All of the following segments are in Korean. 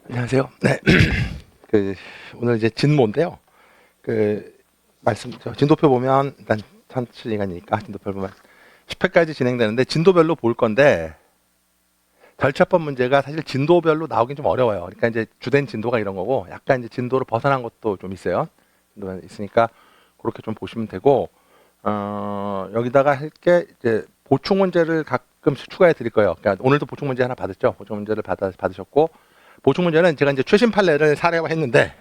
안녕하세요. 네. 오늘 이제 진모인데요. 진도표 보면 일단 천시간이니까 진도표 보면 10회까지 진행되는데 진도별로 볼 건데 절차법 문제가 사실 진도별로 나오긴 좀 어려워요. 그러니까 이제 주된 진도가 이런 거고 약간 이제 진도를 벗어난 것도 좀 있어요. 진도가 있으니까 그렇게 좀 보시면 되고 여기다가 할 게 이제 보충 문제를 가끔씩 추가해 드릴 거예요. 그러니까 오늘도 보충 문제 하나 받았죠. 보충 문제를 받으셨고 보충 문제는 제가 이제 최신 판례를 사례화했는데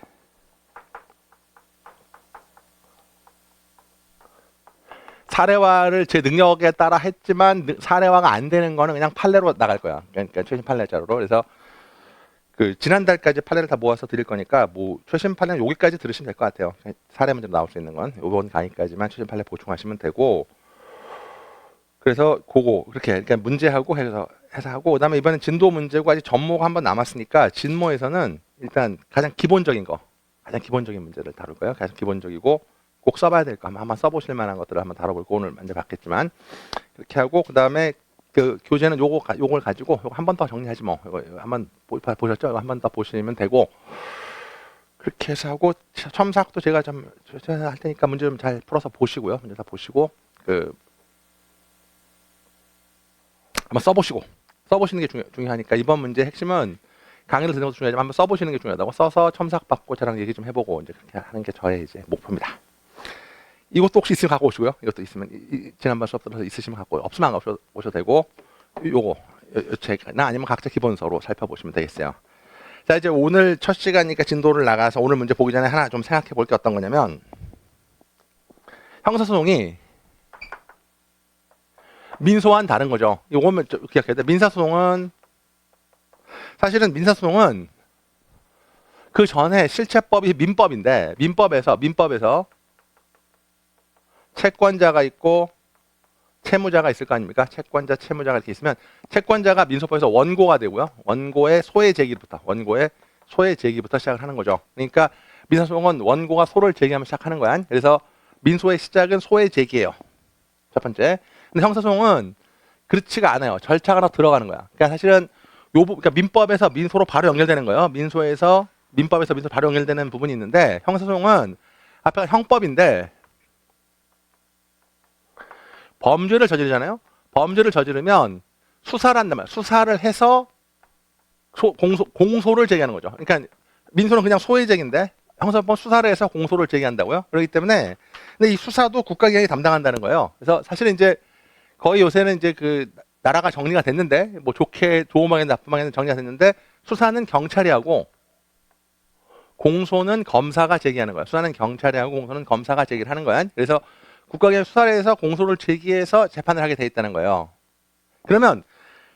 사례화를 제 능력에 따라 했지만 사례화가 안 되는 거는 그냥 판례로 나갈 거야. 그러니까 최신 판례 자료로. 그래서 지난달까지 판례를 다 모아서 드릴 거니까 뭐 최신 판례는 여기까지 들으시면 될 것 같아요. 사례 문제로 나올 수 있는 건 이번 강의까지만 최신 판례 보충하시면 되고 그래서 그거 그렇게 그러니까 문제하고 해서 하고 그다음에 이번엔 진도 문제고 아직 전모가 한 번 남았으니까 진모에서는 일단 가장 기본적인 거 가장 기본적인 문제를 다룰 거예요. 가장 기본적이고 꼭 써봐야 될 거 한번 써보실 만한 것들을 한번 다뤄볼 거 오늘 먼저 받겠지만 그렇게 하고 그다음에 교재는 요걸 가지고 한 번 더 정리하지 뭐 이거 한번 보셨죠? 이거 한 번 더 보시면 되고 그렇게 해서 하고 첨삭도 제가 좀 할 테니까 문제 좀 잘 풀어서 보시고요. 문제 다 보시고 한번 써보시는 게 중요하니까 이번 문제 핵심은 강의를 듣는 것도 중요하지만 한번 써보시는 게 중요하다고 써서 첨삭받고 저랑 얘기 좀 해보고 이제 그렇게 하는 게 저의 이제 목표입니다. 이것도 혹시 있으면 갖고 오시고요. 이것도 있으면 지난번 수업 들어서 있으시면 갖고 없으면 안 오셔도 되고 요거 나 아니면 각자 기본서로 살펴보시면 되겠어요. 자 이제 오늘 첫 시간이니까 진도를 나가서 오늘 문제 보기 전에 하나 좀 생각해 볼 게 어떤 거냐면 형사소송이 민소와는 다른 거죠. 이거면 기억해야 돼. 사실은 민사소송은 그 전에 실체법이 민법에서 채권자가 있고 채무자가 있을 거 아닙니까? 채권자, 채무자가 이렇게 있으면 채권자가 민소법에서 원고가 되고요. 원고의 소의 제기부터 시작을 하는 거죠. 그러니까 민사소송은 원고가 소를 제기하면 시작하는 거야. 그래서 민소의 시작은 소의 제기예요. 첫 번째. 근데 형사소송은 그렇지가 않아요. 절차가 하나 들어가는 거야. 그러니까 사실은 그러니까 민법에서 민소로 바로 연결되는 거예요. 민법에서 민소 바로 연결되는 부분이 있는데 형사소송은 앞에가 형법인데 범죄를 저지르잖아요. 범죄를 저지르면 수사를 한단 말이에요. 수사를 해서 공소를 제기하는 거죠. 그러니까 민소는 그냥 소외적인데 형사법 수사를 해서 공소를 제기한다고요. 그렇기 때문에 근데 이 수사도 국가기관이 담당한다는 거예요. 그래서 사실은 이제 거의 요새는 이제 나라가 정리가 됐는데 뭐 좋은 방향 나쁜 방향 정리가 됐는데 수사는 경찰이 하고 공소는 검사가 제기하는 거야. 수사는 경찰이 하고 공소는 검사가 제기를 하는 거야. 그래서 국가기관 수사를 해서 공소를 제기해서 재판을 하게 돼 있다는 거예요. 그러면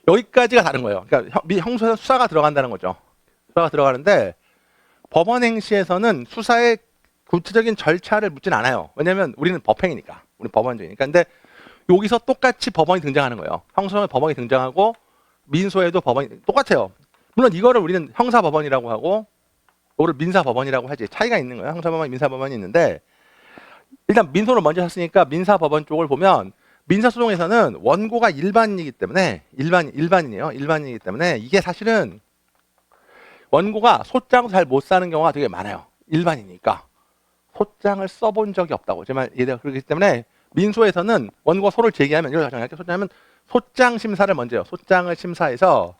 여기까지가 다른 거예요. 그러니까 형소에서 수사가 들어간다는 거죠. 수사가 들어가는데 법원 행시에서는 수사의 구체적인 절차를 묻진 않아요. 왜냐하면 우리는 법행이니까. 우리 법원주의니까. 근데 여기서 똑같이 법원이 등장하는 거예요. 형소에 법원이 등장하고 민소에도 법원이 똑같아요. 물론 이거를 우리는 형사법원이라고 하고 이거를 민사법원이라고 하지. 차이가 있는 거예요. 형사법원, 민사법원이 있는데 일단 민소를 먼저 했으니까 민사법원 쪽을 보면 민사소송에서는 원고가 일반인이기 때문에 일반인이기 때문에 이게 사실은 원고가 소장도 잘 못 사는 경우가 되게 많아요. 일반이니까 소장을 써본 적이 없다고 정말 이해가 그렇기 때문에 민소에서는 원고가 소를 제기하면 이걸 정할게 소장하면 소장 심사를 먼저 해요. 소장을 심사해서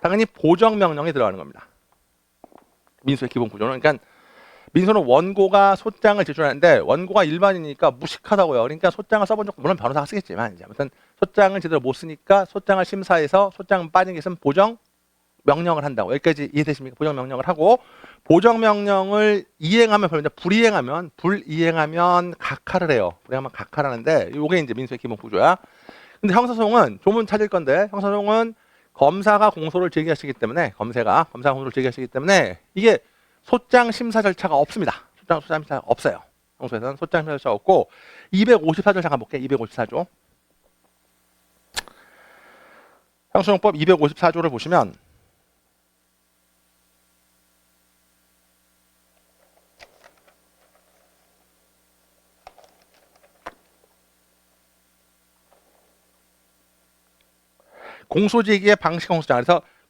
당연히 보정 명령이 들어가는 겁니다. 민소의 기본 구조는 그러니까 민소는 원고가 소장을 제출하는데 원고가 일반이니까 무식하다고요. 그러니까 소장을 써본 적 물론 변호사가 쓰겠지만 이제 아무튼 소장을 제대로 못 쓰니까 소장을 심사해서 소장 빠진 게 있으면 보정 명령을 한다고. 여기까지 이해되십니까? 보정 명령을 하고 보정 명령을 이행하면 벌는데 불이행하면 각하를 해요. 불이행하면 각하를 하는데 이게 이제 민소의 기본 구조야. 근데 형사소송은 조문 찾을 건데 형사소송은 검사가 공소를 제기하시기 때문에 검사가 공소를 제기하시기 때문에 이게 소장 심사 절차가 없습니다. 소장 심사 없어요. 형소에서는 소장 심사 절차가 없고 254조 잠깐 볼게요. 254조. 형소용법 254조를 보시면 공소제기의 방식 공소장. 그래서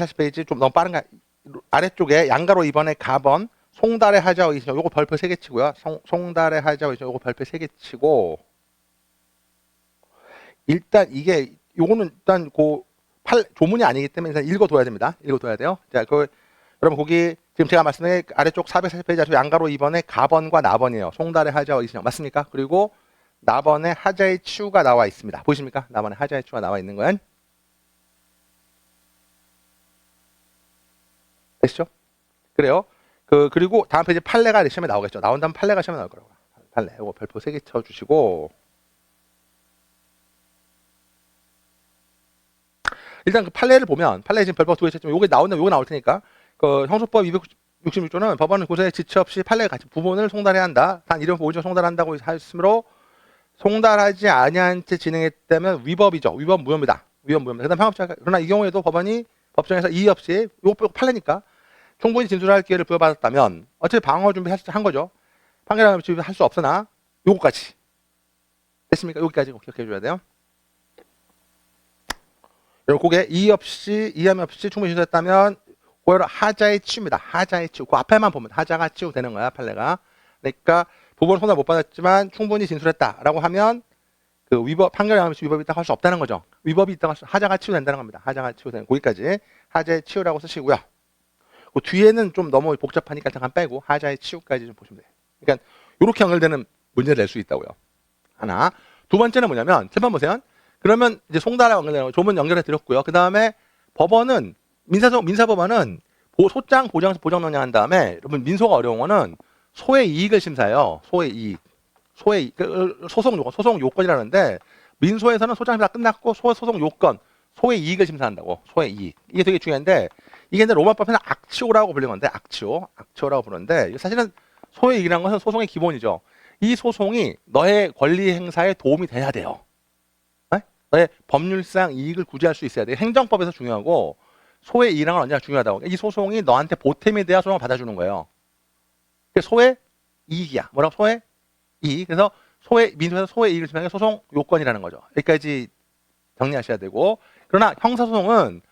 440페이지 좀 너무 빠른가? 아래쪽에 양가로 2번에 가번 송달의 하자와 이시죠. 요거 별표 3개 치고요. 송달의 하자와 이시죠. 요거 별표 3개 치고 일단 이게 요거는 일단 조문이 아니기 때문에 일단 읽어둬야 됩니다. 읽어둬야 돼요. 자, 여러분 거기 지금 제가 말씀드린 아래쪽 440페이지 양가로 2번에 가번과 나번이에요. 송달의 하자와 이시죠. 맞습니까? 그리고 나번의 하자의 치우가 나와 있습니다. 보이십니까? 나번의 하자의 치우가 나와 있는 건 되시죠? 그래요. 그리고 다음 페이지 판례가 시험에 나오겠죠. 나온다면 판례가 시험에 나올 거라고요. 판례. 이거 별표 3개 쳐주시고 일단 그 판례를 보면 판례 지금 별표 2개 쳤지만 요게 나온다면 요게 나올 테니까 형소법 266조는 법원은 고소의 지체 없이 판례 같이 부분을 송달해야 한다. 단 이름 보이죠 송달한다고 했으므로 송달하지 아니한 채 진행했다면 위법이죠. 위법 무효입니다. 위법 무효입니다. 그다음 상업자 그러나 이 경우에도 법정에서 이의 없이 요거 판례니까 충분히 진술할 기회를 부여받았다면 어차피 방어 준비한 거죠. 판결하면 할 수 없으나 요거까지 됐습니까? 여기까지 기억해 줘야 돼요. 여러분 그게 이함 없이 충분히 진술했다면 그걸 하자의 치우입니다. 하자의 치우. 그 앞에만 보면 하자가 치우되는 거야 판례가. 그러니까 부분 손을 못 받았지만 충분히 진술했다라고 하면 그 위법 판결에 하면 위법이 있다고 할 수 없다는 거죠. 위법이 있다고 할 수 하자가 치우된다는 겁니다. 하자가 치우되는 거기까지 하자의 치우라고 쓰시고요. 그 뒤에는 좀 너무 복잡하니까 잠깐 빼고 하자의 치우까지 좀 보시면 돼요. 그러니까 이렇게 연결되는 문제를 낼 수 있다고요. 하나. 두 번째는 뭐냐면 7번 보세요. 그러면 이제 송달하고 연결되는 거 조문 연결해 드렸고요. 그 다음에 법원은 민사법원은 소장 보정 논의한 다음에 여러분 민소가 어려운 거는 소의 이익을 심사해요. 소의 이익. 소송 요건이라는데 민소에서는 소장 심사 끝났고 소송 요건, 소의 이익을 심사한다고. 소의 이익. 이게 되게 중요한데 이게 이제 로마법에는 악치오라고 불리는 건데 악치오라고 부르는데 사실은 소의 이익이라는 것은 소송의 기본이죠. 이 소송이 너의 권리 행사에 도움이 돼야 돼요. 네? 너의 법률상 이익을 구제할 수 있어야 돼요. 행정법에서 중요하고 소의 이익이라는 건 언제나 중요하다고. 이 소송이 너한테 보탬이 돼야 소송을 받아주는 거예요. 소의 이익이야. 뭐라고? 소의 이익. 그래서 민소에서 소의 이익을 심사하는 게 소송 요건이라는 거죠. 여기까지 정리하셔야 되고 그러나 형사소송은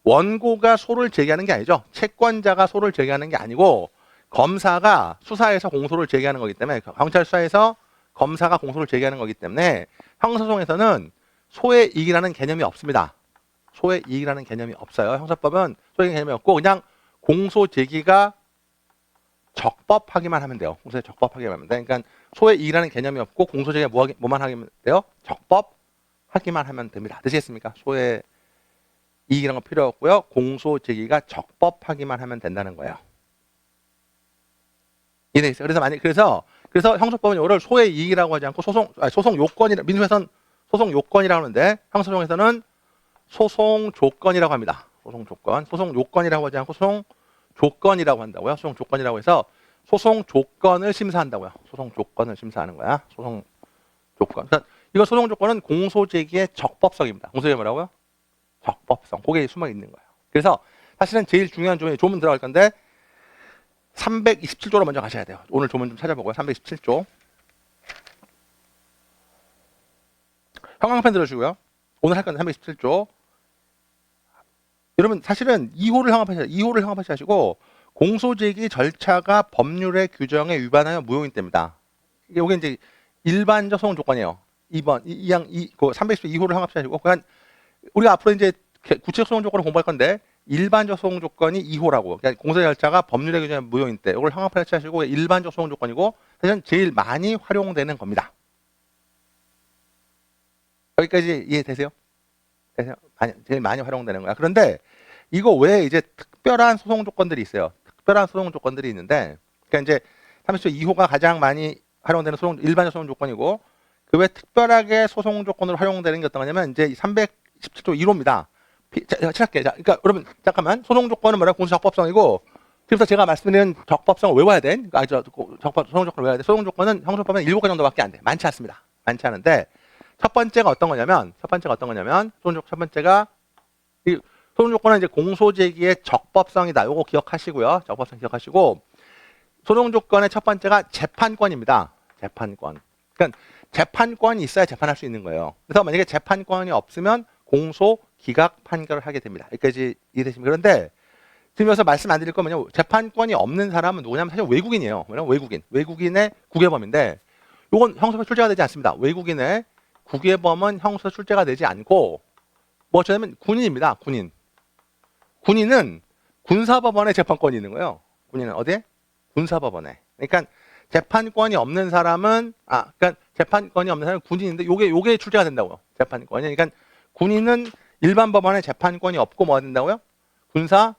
원고가 소를 제기하는 게 아니죠. 채권자가 소를 제기하는 게 아니고 검사가 수사에서 공소를 제기하는 거기 때문에 경찰 수사에서 검사가 공소를 제기하는 거기 때문에 형사소송에서는 소의 이익이라는 개념이 없습니다. 소의 이익이라는 개념이 없어요. 형사법은 소의 개념이 없고 그냥 공소 제기가 적법하기만 하면 돼요. 공소에 적법하기만 하면 돼. 그러니까 소의 이익이라는 개념이 없고 공소 제기가 뭐만 하면 돼요? 적법하기만 하면 됩니다. 되시겠습니까? 소의 이익이라는 건 필요 없고요. 공소 제기가 적법하기만 하면 된다는 거예요. 이해되겠어요? 그래서 형사법은 이거를 소의 이익이라고 하지 않고 소송 요건이라 민소에서는 소송 요건이라고 하는데 형사소송에서는 소송 조건이라고 합니다. 소송 요건이라고 하지 않고 소송 조건이라고 한다고요. 소송 조건이라고 해서 소송 조건을 심사한다고요. 소송 조건을 심사하는 거야. 소송 조건. 그러니까 이거 소송 조건은 공소 제기의 적법성입니다. 공소 제기 뭐라고요? 적법성. 그게 숨어 있는 거예요. 그래서 사실은 제일 중요한 조문 들어갈 건데 327조로 먼저 가셔야 돼요. 오늘 조문 좀 찾아보고요. 327조. 형광펜 들어주고요. 오늘 할 건데 327조. 여러분 사실은 2호를 형광펜하시고 공소제기 절차가 법률의 규정에 위반하여 무효인 때입니다. 이게 이제 일반적 소송 조건이에요. 2번 312호를 형광펜하시고 그러니까 우리가 앞으로 이제 구체적 소송 조건을 공부할 건데 일반적 소송 조건이 2호라고. 그러니까 공소 절차가 법률의 규정에 무효인 때 이걸 형광펜 하시고 일반적 소송 조건이고 사실은 제일 많이 활용되는 겁니다. 여기까지 이해되세요? 제일 많이 활용되는 거야. 그런데 이거 외에 이제 특별한 소송 조건들이 있어요. 특별한 소송 조건들이 있는데, 그러니까 이제 30조 2호가 가장 많이 활용되는 일반적 소송 조건이고, 그 외에 특별하게 소송 조건으로 활용되는 게 어떤 거냐면, 이제 317조 1호입니다. 그러니까 여러분, 잠깐만. 소송 조건은 뭐라고? 공소 적법성이고, 지금부터 제가 말씀드리는 적법성을 외워야 돼. 소송 조건을 외워야 돼. 소송 조건은 형소법은 7개 정도밖에 안 돼. 많지 않습니다. 많지 않은데, 첫 번째가 어떤 거냐면, 첫 번째가, 소송 조건은 이제 공소 제기의 적법성이다. 요거 기억하시고요. 적법성 기억하시고, 소송 조건의 첫 번째가 재판권입니다. 재판권. 그러니까 재판권이 있어야 재판할 수 있는 거예요. 그래서 만약에 재판권이 없으면 공소 기각 판결을 하게 됩니다. 여기까지 이해되십니까? 그런데 지금 여기서 말씀 안 드릴 거면요. 재판권이 없는 사람은 누구냐면 사실 외국인이에요. 뭐냐면 외국인의 국외범인데 요건 형사가 출제가 되지 않습니다. 외국인의 국외범은 형사 출제가 되지 않고 뭐 어쩌면 군인입니다. 군인은 군사법원에 재판권이 있는 거예요. 군인은 어디에? 군사법원에. 그러니까 재판권이 없는 사람은 그러니까 재판권이 없는 사람은 군인인데 요게 출제가 된다고요. 재판권이. 그러니까 군인은 일반 법원에 재판권이 없고 뭐가 된다고요? 군사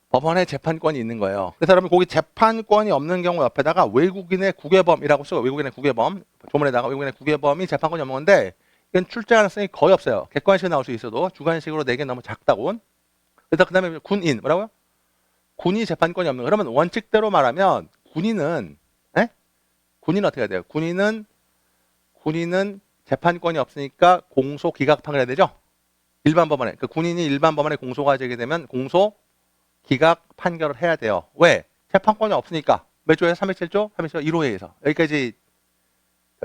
법원에 재판권이 있는 거예요. 그래서 여러분 거기 재판권이 없는 경우 옆에다가 외국인의 국외범이라고 써요. 외국인의 국외범. 조문에다가 외국인의 국외범이 재판권이 없는 건데 이건 출제 가능성이 거의 없어요. 객관식으로 나올 수 있어도 주관식으로 내기는 너무 작다고. 그래서 그 다음에 군인. 뭐라고요? 군이 재판권이 없는 거. 그러면 원칙대로 말하면 군인은 어떻게 해야 돼요? 군인은 재판권이 없으니까 공소 기각 판결해야 되죠? 일반 법원에. 그 군인이 일반 법원에 공소가 되게 되면 공소 기각 판결을 해야 돼요. 왜? 재판권이 없으니까. 몇 조에? 307조? 307조 1호에서. 여기까지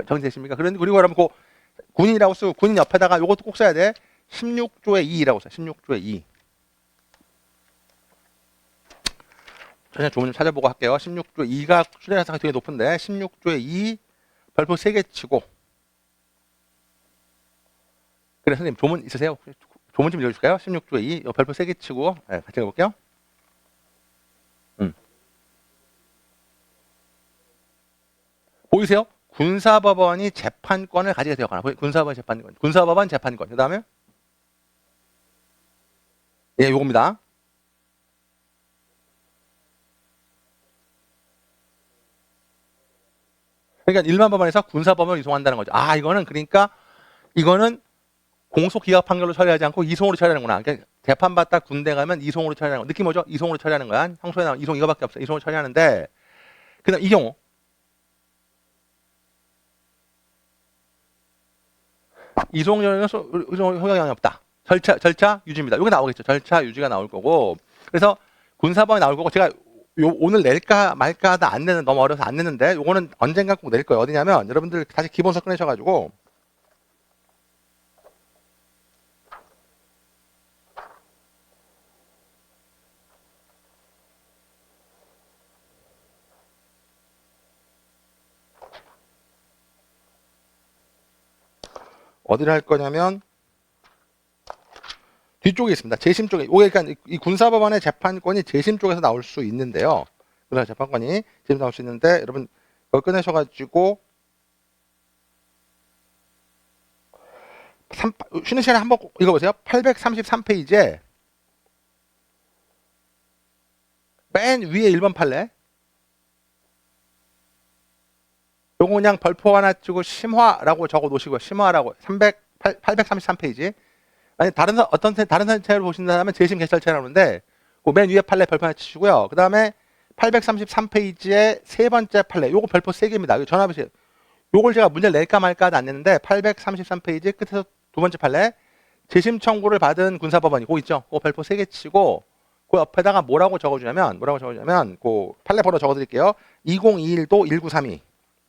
정리되십니까? 그리고 여러분 그 군인이라고 쓰고 군인 옆에다가 이것도 꼭 써야 돼. 16조의 2라고 써요. 16조의 2. 전혀 조문 좀 찾아보고 할게요. 16조 2가 출제 가능성이 되게 높은데 16조의 2 별표 3개 치고. 그래 선생님 조문 있으세요? 조문 좀 읽어줄까요? 16조의 2 별표 3개 치고 같이 읽어볼게요. 보이세요? 군사법원이 재판권을 가지게 되었거나 군사법원 재판권 그 다음에 요겁니다. 그러니까 일반 법원에서 군사법원을 이송한다는 거죠. 이거는 공소 기각 판결로 처리하지 않고 이송으로 처리하는구나. 그러니까 재판받다 군대 가면 이송으로 처리하는 거. 느낌 뭐죠? 이송으로 처리하는 거야. 형소에 나오면 이송 이거밖에 없어. 이송으로 처리하는데 그다음 이 경우 이송전에는 효력이 없다. 절차 유지입니다. 여기 나오겠죠. 절차 유지가 나올 거고. 그래서 군사법이 나올 거고 제가 오늘 낼까 말까 하다 안 내는 너무 어려서 안 내는데 요거는 언젠가 꼭 낼 거예요. 어디냐면 여러분들 다시 기본서 꺼내셔가지고 어디를 할 거냐면 뒤쪽에 있습니다. 재심 쪽에. 그러니까 이 군사법원의 재판권이 재심 쪽에서 나올 수 있는데요. 군사 재판권이 재심 나올 수 있는데 여러분 그걸 꺼내셔가지고 쉬는 시간에 한번 읽어보세요. 833페이지에 맨 위에 1번 판례. 요거 그냥 별표 하나 치고 심화라고 적어 놓으시고요. 심화라고 833페이지. 아니 다른 사체를 보신다면 재심 개설체 나오는데 그 맨 위에 판례 별표 하나 치시고요. 그 다음에 833페이지에 세 번째 판례. 요거 별표 3개입니다. 전화 보세요. 요걸 제가 문제를 낼까 말까 안 냈는데 833페이지 끝에서 두 번째 판례. 재심 청구를 받은 군사법원이 그거 있죠. 그거 별표 3개 치고 그 옆에다가 뭐라고 적어주냐면 그 판례 번호 적어드릴게요. 2021도 1932.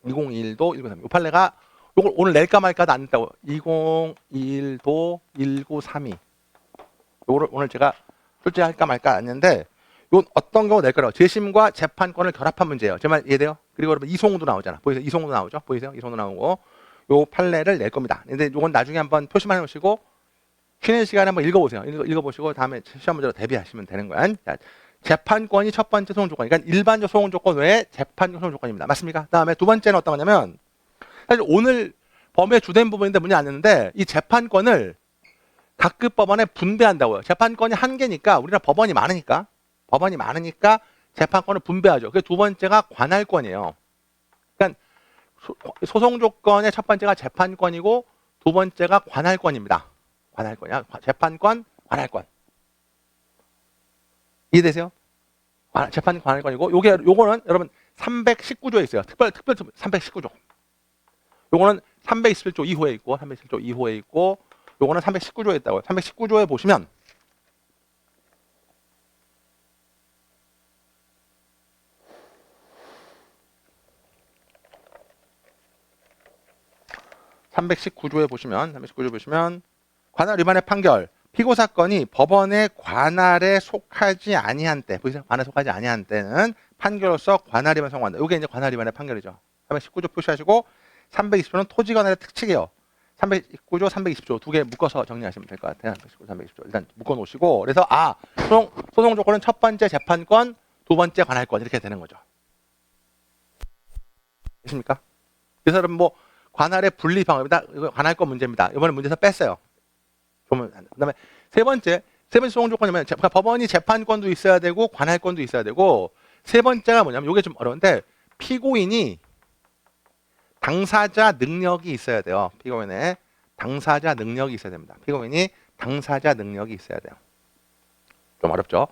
2021도 1932. 이 판례가 요걸 오늘 낼까 말까도 안 냈다고. 2021도 1932. 요거를 오늘 제가 출제할까 말까 안 했는데 이건 어떤 경우 낼 거라고. 재심과 재판권을 결합한 문제예요. 제 말 이해돼요? 그리고 여러분 이송도 나오잖아. 보이세요? 이송도 나오죠? 보이세요? 이송도 나오고 요 판례를 낼 겁니다. 근데 요건 나중에 한번 표시만 해놓으시고 쉬는 시간에 한번 읽어보세요. 읽어보시고 다음에 시험 문제로 대비하시면 되는 거야. 재판권이 첫 번째 소송 조건. 그러니까 일반적 소송 조건 외에 재판적 소송 조건입니다. 맞습니까? 다음에 두 번째는 어떤 거냐면 사실 오늘 범위의 주된 부분인데 문제 안 냈는데 이 재판권을 각급 법원에 분배한다고요. 재판권이 한 개니까 우리나라 법원이 많으니까 재판권을 분배하죠. 그 두 번째가 관할권이에요. 그러니까 소송 조건의 첫 번째가 재판권이고 두 번째가 관할권입니다. 관할권이야. 재판권, 관할권. 이해되세요? 재판 관할권이고 요거는 여러분 319조에 있어요. 특별 319조. 요거는 321조 이후에 있고 321조 이후에 있고 요거는 319조에 있다고요. 319조에 보시면 (319조에) 보시면 관할 위반의 판결 피고 사건이 법원의 관할에 속하지 아니한 때, 보이세요? 관할에 속하지 아니한 때는 판결로서 관할 위반 성공한다. 이게 이제 관할 위반의 판결이죠. 319조 표시하시고 320조는 토지 관할의 특칙이에요. 319조, 320조 두 개 묶어서 정리하시면 될 것 같아요. 319조, 320조 일단 묶어 놓으시고 그래서 소송 조건은 첫 번째 재판권, 두 번째 관할권 이렇게 되는 거죠. 되십니까? 그래서 여러분 뭐 관할의 분리 방법이다. 이거 관할권 문제입니다. 이번에 문제에서 뺐어요. 그다음에 세 번째 소송 조건이 뭐냐면 그러니까 법원이 재판권도 있어야 되고 관할권도 있어야 되고 세 번째가 뭐냐면 이게 좀 어려운데 피고인이 당사자 능력이 있어야 돼요. 피고인의 당사자 능력이 있어야 됩니다. 피고인이 당사자 능력이 있어야 돼요. 좀 어렵죠?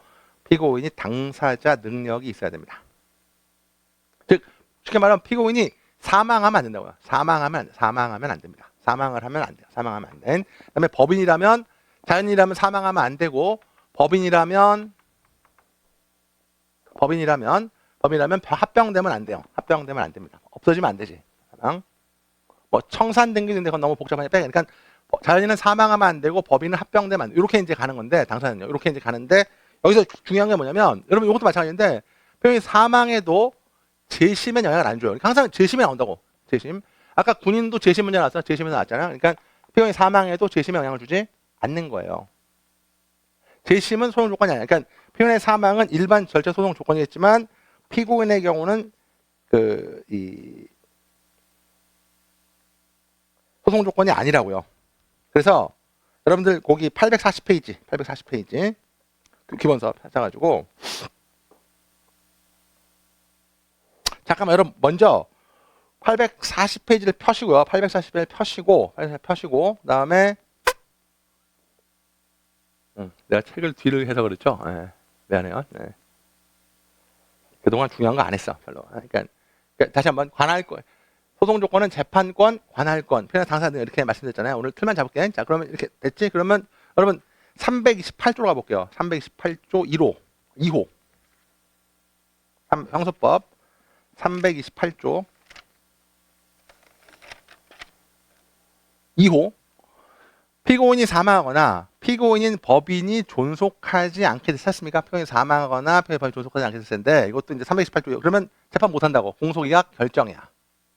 피고인이 당사자 능력이 있어야 됩니다. 즉 쉽게 말하면 피고인이 사망하면 안 된다고요. 사망하면 안 됩니다. 사망을 하면 안 돼요. 사망하면 안 돼. 그다음에 법인이라면 자연이라면 사망하면 안 되고 법인이라면 합병되면 안 돼요. 합병되면 안 됩니다. 없어지면 안 되지. 뭐 청산 등기인데 그건 너무 복잡하니까 그러니까 자연인은 사망하면 안 되고 법인은 합병되면 안 돼. 이렇게 이제 가는 건데 당사자는요. 이렇게 이제 가는데 여기서 중요한 게 뭐냐면 여러분 이것도 마찬가지인데 표현이 사망에도 재심에 영향을 안 줘요. 그러니까 항상 재심이 나온다고. 재심. 아까 군인도 재심 문제 나왔어. 재심에서 나왔잖아요. 그러니까 표현이 사망에도 재심에 영향을 주지 않는 거예요. 재심은 소송 조건이 아니야. 그러니까 표현의 사망은 일반 절차 소송 조건이겠지만 피고인의 경우는 이 소송 조건이 아니라고요. 그래서 여러분들 거기 840페이지 기본서 찾아가지고 잠깐만 여러분 먼저 840페이지를 펴시고요. 840페이지를 펴시고 그다음에 내가 책을 뒤를 해서 그렇죠. 네, 미안해요. 네. 그동안 중요한 거 안 했어 별로. 그러니까 다시 한번 관할권 소송 조건은 재판권, 관할권, 표현 당사자 등 이렇게 말씀드렸잖아요. 오늘 틀만 잡을게. 자, 그러면 이렇게 됐지? 그러면 여러분 328조로 가볼게요. 328조 2호. 형소법 328조 2호. 피고인이 사망하거나 피고인인 법인이 존속하지 않게 됐습니까? 피고인이 사망하거나 법인이 존속하지 않게 됐을 텐데 이것도 이제 328조. 그러면 재판 못 한다고. 공소기각 결정이야.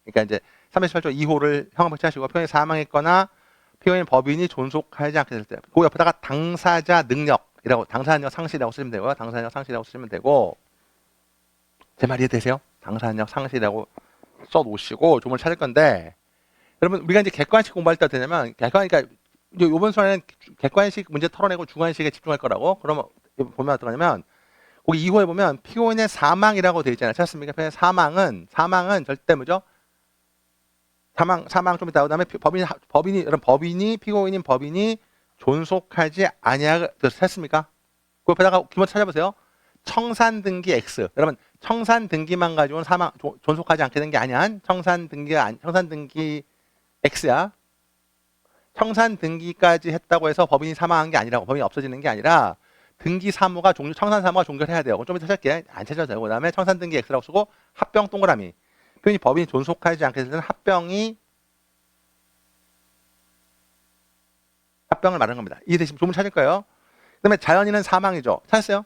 그러니까 이제 328조 2호를 형을 배치하시고 피고인이 사망했거나 피고인 법인이 존속하지 않게 될 때 그 옆에다가 당사자 능력이라고 당사자 능력 상실이라고 쓰시면 되고요. 당사자 능력 상실이라고 쓰시면 되고 제 말 이해되세요? 당사자 능력 상실이라고 써놓으시고 조문을 찾을 건데 여러분 우리가 이제 객관식 공부할 때 되냐면 그러니까 이번 수업에는 객관식 문제 털어내고 주관식에 집중할 거라고. 그러면 보면 어떤 거냐면 거기 2호에 보면 피고인의 사망이라고 되어 있잖아요. 찾았습니까? 사망은 절대 뭐죠? 사망 좀 이따 그다음에 피고인인 법인이 존속하지 아니하게 됐습니까? 그 옆에다가 기본 찾아보세요. 청산 등기 X. 여러분 청산 등기만 가지고는 존속하지 않게 된 게 아니야. 청산 등기 X야. 청산 등기까지 했다고 해서 법인이 사망한 게 아니라고. 법인이 없어지는 게 아니라 등기 사무가 청산 사무가 종결해야 돼요. 좀 이따 찾을게. 안 찾아도 되고 그다음에 청산 등기 X라고 쓰고 합병 동그라미. 법인이 존속하지 않게 되는 합병을 말하는 겁니다. 이해되시면 조문 찾을 거예요. 그다음에 자연인은 사망이죠. 찾았어요?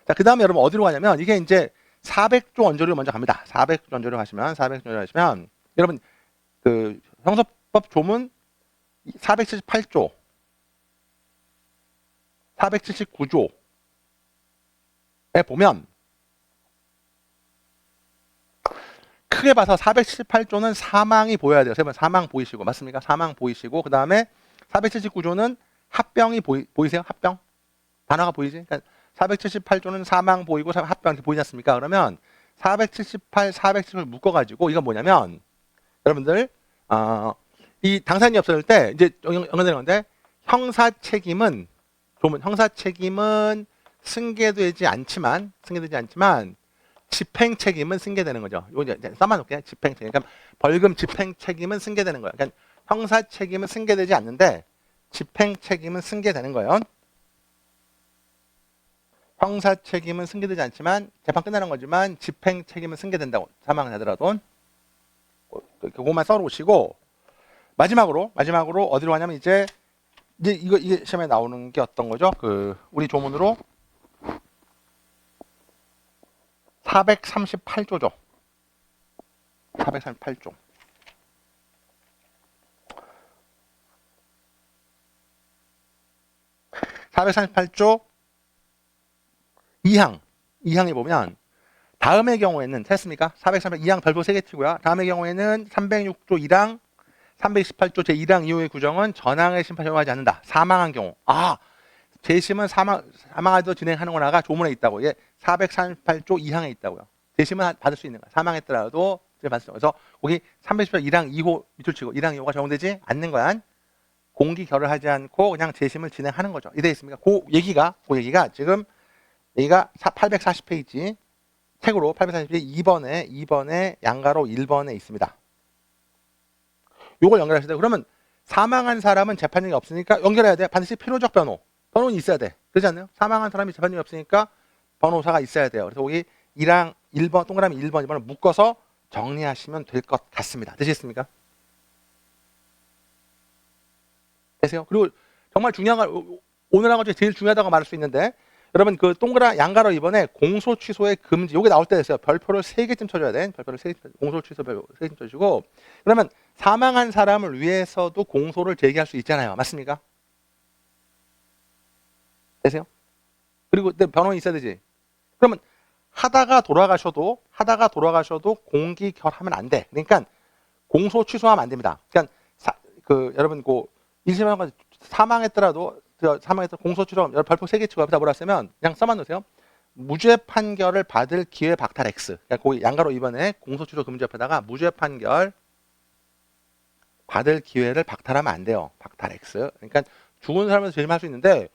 자, 그다음에 여러분 어디로 가냐면 이게 이제 400조 원조로 먼저 갑니다. 400조 원조로 가시면 여러분 그 형사법 조문 478조 479조에 보면 크게 봐서 478조는 사망이 보여야 돼요. 사망 보이시고 맞습니까? 사망 보이시고 그 다음에 479조는 합병이 보이세요? 합병 단어가 보이지? 그러니까 478조는 사망 보이고 합병 보이지 않습니까? 그러면 478, 477을 묶어가지고 이건 뭐냐면 여러분들 이 당사인이 없어질 때 이제 연관되는 건데 형사 책임은 승계되지 않지만 집행 책임은 승계되는 거죠. 이거 이제 써놔놓을게요. 집행 책임. 그러니까 벌금 집행 책임은 승계되는 거예요. 그러니까 형사 책임은 승계되지 않는데 집행 책임은 승계되는 거예요. 형사 책임은 승계되지 않지만 재판 끝나는 거지만 집행 책임은 승계된다고 사망하더라도 그것만 써놓으시고 마지막으로 어디로 가냐면 이제 이제 이게 시험에 나오는 게 어떤 거죠? 그 우리 조문으로 438조죠. 438조. 438조 2항. 2항에 보면 다음의 경우에는 됐습니까? 432항 별표 3개 치고요. 다음의 경우에는 306조 1항, 328조 제1항 이후의 구정은 전항의 심판 적용하지 않는다. 사망한 경우. 재심은 사망하도 진행하는 거나가 조문에 있다고. 예, 438조 2항에 있다고요. 재심은 받을 수 있는 거야. 사망했더라도 받을 수 있는 거야. 그래서 거기 328조 1항 2호 밑줄 치고 1항 2호가 적용되지 않는 거야. 공기 결을하지 않고 그냥 재심을 진행하는 거죠. 이돼 있습니까? 그 얘기가 지금 여기가 840페이지 책으로 840페이지 2번에 양가로 1번에 있습니다. 요걸 연결하셔야 돼요. 그러면 사망한 사람은 재판력이 없으니까 연결해야 돼. 반드시 필요적 변호는 있어야 돼. 그렇지 않나요? 사망한 사람이 재판력이 없으니까 변호사가 있어야 돼요. 그래서 여기 1항 1번 동그라미 1번 2번을 묶어서 정리하시면 될 것 같습니다. 되시겠습니까? 되세요? 그리고 정말 중요한 거 오늘 한 것 중에 제일 중요하다고 말할 수 있는데 여러분 그 동그라 이번에 공소 취소의 금지 요게 나올 때 됐어요. 별표를 3개쯤 쳐줘야 돼. 별표를 3개 공소 취소 별표 3개쯤 쳐주고 그러면 사망한 사람을 위해서도 공소를 제기할 수 있잖아요. 맞습니까? 되세요? 그리고 변호인이 있어야 되지. 그러면 하다가 돌아가셔도 공기결하면 안 돼. 그러니까 공소 취소하면 안 됩니다. 그러니까 여러분 그 1심에서 사망했더라도 공소 취소 별표 3개 치고 옆에다 뭐라 쓰면 그냥 써만 놓으세요. 무죄 판결을 받을 기회 박탈 X. 그러니까 거기 양가로 2번에 공소 취소 금지 옆에다가 무죄 판결 받을 기회를 박탈하면 안 돼요. 박탈 X. 그러니까 죽은 사람에서 재심할 수 있는데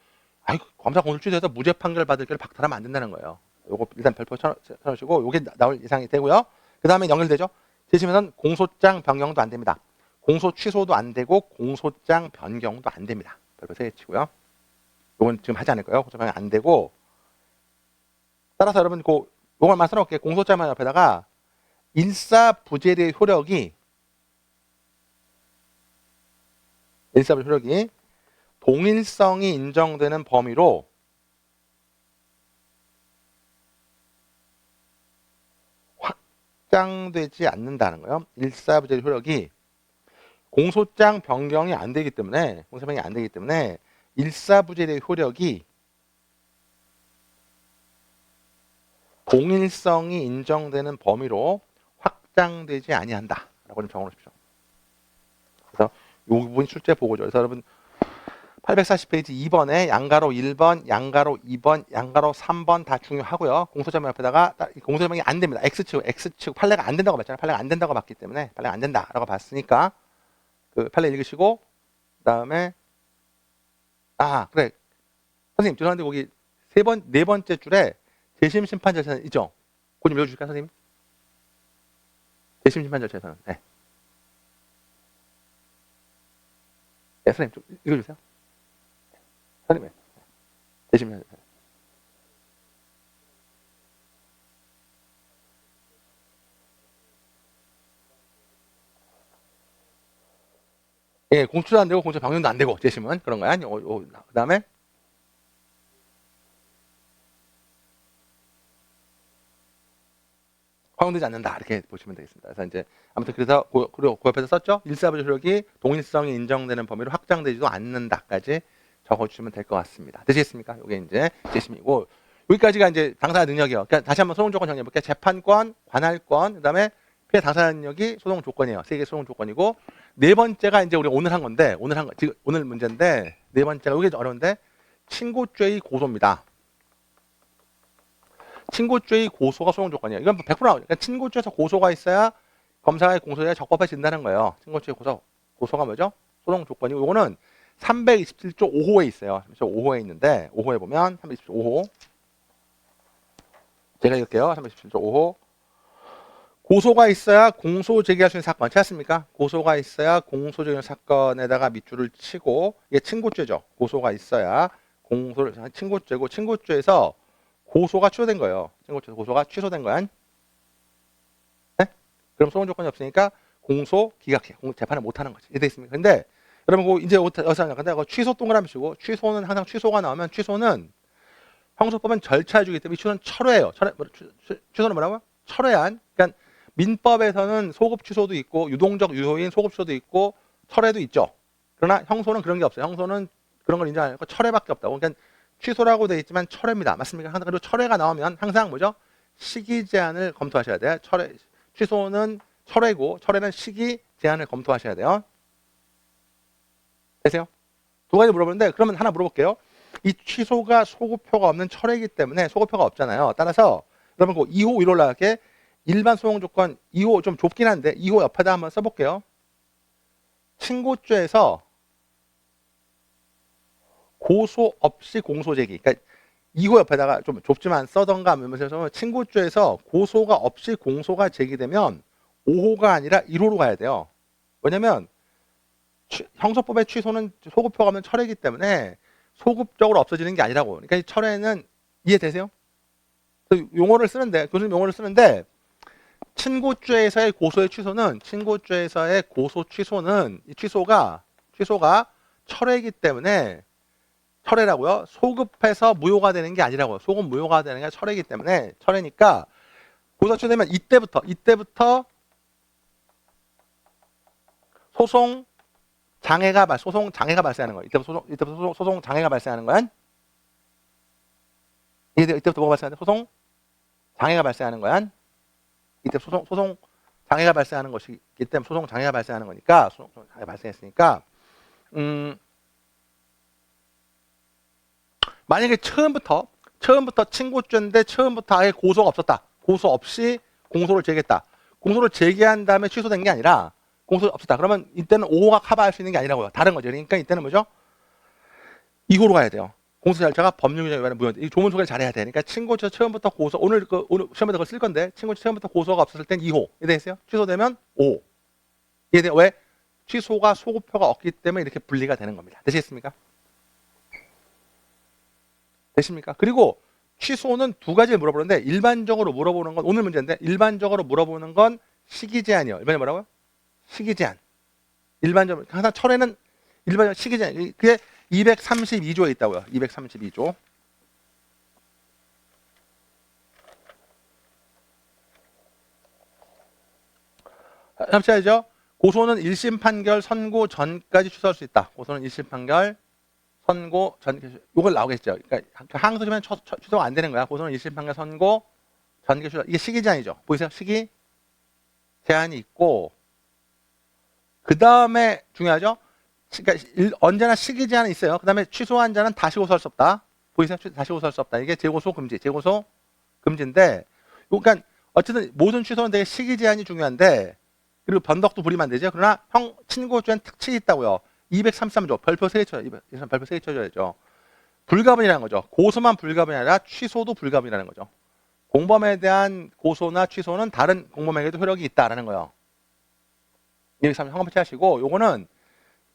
검사 공소 취소해서 무죄 판결 받을 기회를 박탈하면 안 된다는 거예요. 요거 일단 별표 쳐놓으시고 요게 나올 예상이 되고요. 그 다음에 연결되죠. 재심에서는 공소장 변경도 안 됩니다. 공소 취소도 안 되고 공소장 변경도 안 됩니다. 별표 3개 치고요. 요건 지금 하지 않을 거예요. 공소장 변경 안 되고 따라서 여러분 요걸만 써놓을게요. 공소장 옆에다가 일사부재리의 효력이 동일성이 인정되는 범위로 확장되지 않는다는 거예요. 일사부재리 효력이 공소장 변경이 안 되기 때문에 일사부재리의 효력이 동일성이 인정되는 범위로 확장되지 아니한다라고 좀 적어놓으십시오. 그래서 이 부분이 출제 보고죠. 그래서 여러분 840페이지 2번에 양가로 1번, 양가로 2번, 양가로 3번 다 중요하고요. 공소장 옆에다가 공소장이 안 됩니다. X축 판례가 안 된다고 봤잖아요. 판례가 안 된다고 봤기 때문에 판례가 안 된다라고 봤으니까 그 판례 읽으시고 그다음에 그래. 선생님 죄송한데 거기 네 번째 줄에 재심 심판 절차는 있죠. 그거 좀 읽어주실까요, 선생님? 재심 심판 절차에서는 네, 선생님 좀 읽어주세요. 선생님 재심 심판 절차. 예, 공수도 안 되고 공소 변경도 안 되고 재심은 그런 거야. 그다음에 허용되지 않는다 이렇게 보시면 되겠습니다. 그래서 이제 아무튼 그리고 그 옆에서 썼죠. 일사부재 효력이 동일성이 인정되는 범위로 확장되지도 않는다까지 적어주시면 될 것 같습니다. 되시겠습니까? 이게 이제 재심이고 여기까지가 이제 당사자 능력이요. 그러니까 다시 한번 소송 조건 정리해볼게요. 재판권, 관할권, 그다음에 피해 당사자 능력이 소송 조건이에요. 3개 소송 조건이고 네 번째가 이제 우리 오늘 한 건데 오늘 문제인데 네 번째가 이게 어려운데 친고죄의 고소입니다. 친고죄의 고소가 소송 조건이에요. 이건 100% 나오죠. 그러니까 친고죄에서 고소가 있어야 검사의 공소에 적법해진다는 거예요. 친고죄의 고소가 뭐죠? 소송 조건이고 이거는 327조 5호에 있어요. 5호에 있는데 5호에 보면 327조 5호 제가 읽을게요. 327조 5호 고소가 있어야 공소 제기할 수 있는 사건 찾습니까? 고소가 있어야 공소 제기 사건에다가 밑줄을 치고 이게 친고죄죠. 고소가 있어야 공소를 친고죄고 친고죄에서 고소가 취소된 거예요. 친고죄에서 고소가 취소된 거야. 네? 그럼 소송 조건이 없으니까 공소 기각해. 재판을 못 하는 거지. 이게 돼 있습니다. 근데 그러면 그 이제 여기서 근데 그 취소 동그라미 치고 취소는 항상 취소가 나오면 취소는 형소법은 절차주기 때문에 이 취소는 철회예요. 취소는 뭐라고요? 철회한. 그러니까 민법에서는 소급 취소도 있고 유동적 유효인 소급 취소도 있고 철회도 있죠. 그러나 형소는 그런 게 없어요. 형소는 그런 걸 인정 안 하고 철회밖에 없다고. 그러니까 취소라고 되어 있지만 철회입니다. 맞습니까? 그리고 철회가 나오면 항상 뭐죠? 시기 제한을 검토하셔야 돼요. 취소는 철회고 철회는 시기 제한을 검토하셔야 돼요. 되세요? 두 가지 물어보는데 그러면 하나 물어볼게요. 이 취소가 소급표가 없는 철회이기 때문에 소급표가 없잖아요. 따라서 여러분 그 2호 위로 올라갈게. 일반 소용 조건 2호 좀 좁긴 한데 2호 옆에다 한번 써볼게요. 친고죄에서 고소 없이 공소 제기. 그러니까 2호 옆에다가 좀 좁지만 써던가 하면서 친고죄에서 고소가 없이 공소가 제기되면 5호가 아니라 1호로 가야 돼요. 왜냐면 형소법의 취소는 소급표가 없는 철회이기 때문에 소급적으로 없어지는 게 아니라고. 그러니까 이 철회는 이해되세요? 용어를 쓰는데 교수님 용어를 쓰는데 친고죄에서의 고소의 취소는 친고죄에서의 고소 취소는 이 취소가 철회이기 때문에 철회라고요. 소급해서 무효가 되는 게 아니라고요. 소급 무효가 되는 게 철회이기 때문에 철회니까 고소 취소되면 이때부터 소송 장애가 발생하는 거예요. 이때부터 소송 장애가 발생하는 거야. 이때부터 뭐가 발생하는데 소송 장애가 발생하는 거야. 이때 소송 장애가 발생하는 것이기 때문에 소송 장애가 발생하는 거니까 소송 장애가 발생했으니까 만약에 처음부터 친고죄인데 처음부터 아예 고소가 없었다. 고소 없이 공소를 제기했다. 공소를 제기한 다음에 취소된 게 아니라 공소가 없었다. 그러면 이때는 5호가 커버할 수 있는 게 아니라고요. 다른 거죠. 그러니까 이때는 뭐죠? 2호로 가야 돼요. 공소 절차가 법률 규정에 의한 무효인데 이 조문 소개를 잘해야 돼. 그러니까 친고죄 처음부터 고소 오늘 시험에서 그걸 쓸 건데 친고죄 처음부터 고소가 없었을 땐 2호. 이해되세요? 취소되면 5호. 이해돼요? 왜? 취소가 소급표가 없기 때문에 이렇게 분리가 되는 겁니다. 되시겠습니까? 되십니까? 그리고 취소는 두 가지를 물어보는데 일반적으로 물어보는 건 오늘 문제인데 일반적으로 물어보는 건 시기 제한이요. 일반적으로 뭐라고요? 시기 제한. 일반적으로 항상 철회는 일반적으로 시기 제한. 그게 232조에 있다고요. 232조. 합치하죠. 고소는 1심 판결 선고 전까지 취소할 수 있다. 고소는 1심 판결 선고 전 이걸 나오겠죠. 그러니까 항소심은 취소가 안 되는 거야. 고소는 1심 판결 선고 전개 취소. 이게 시기 제한이죠. 보이세요? 시기 제한이 있고 그 다음에 중요하죠. 그러니까 언제나 시기 제한이 있어요. 그 다음에 취소한 자는 다시 고소할 수 없다. 보이세요? 다시 고소할 수 없다. 이게 재고소 금지인데, 그러니까 어쨌든 모든 취소는 되게 시기 제한이 중요한데, 그리고 변덕도 부리면 안 되죠. 그러나 친고죄는 특징이 있다고요. 233조 별표 3개 쳐줘요. 별표 3개 쳐줘야죠. 불가분이라는 거죠. 고소만 불가분이 아니라 취소도 불가분이라는 거죠. 공범에 대한 고소나 취소는 다른 공범에게도 효력이 있다라는 거예요. 여기 한번 패치하시고 요거는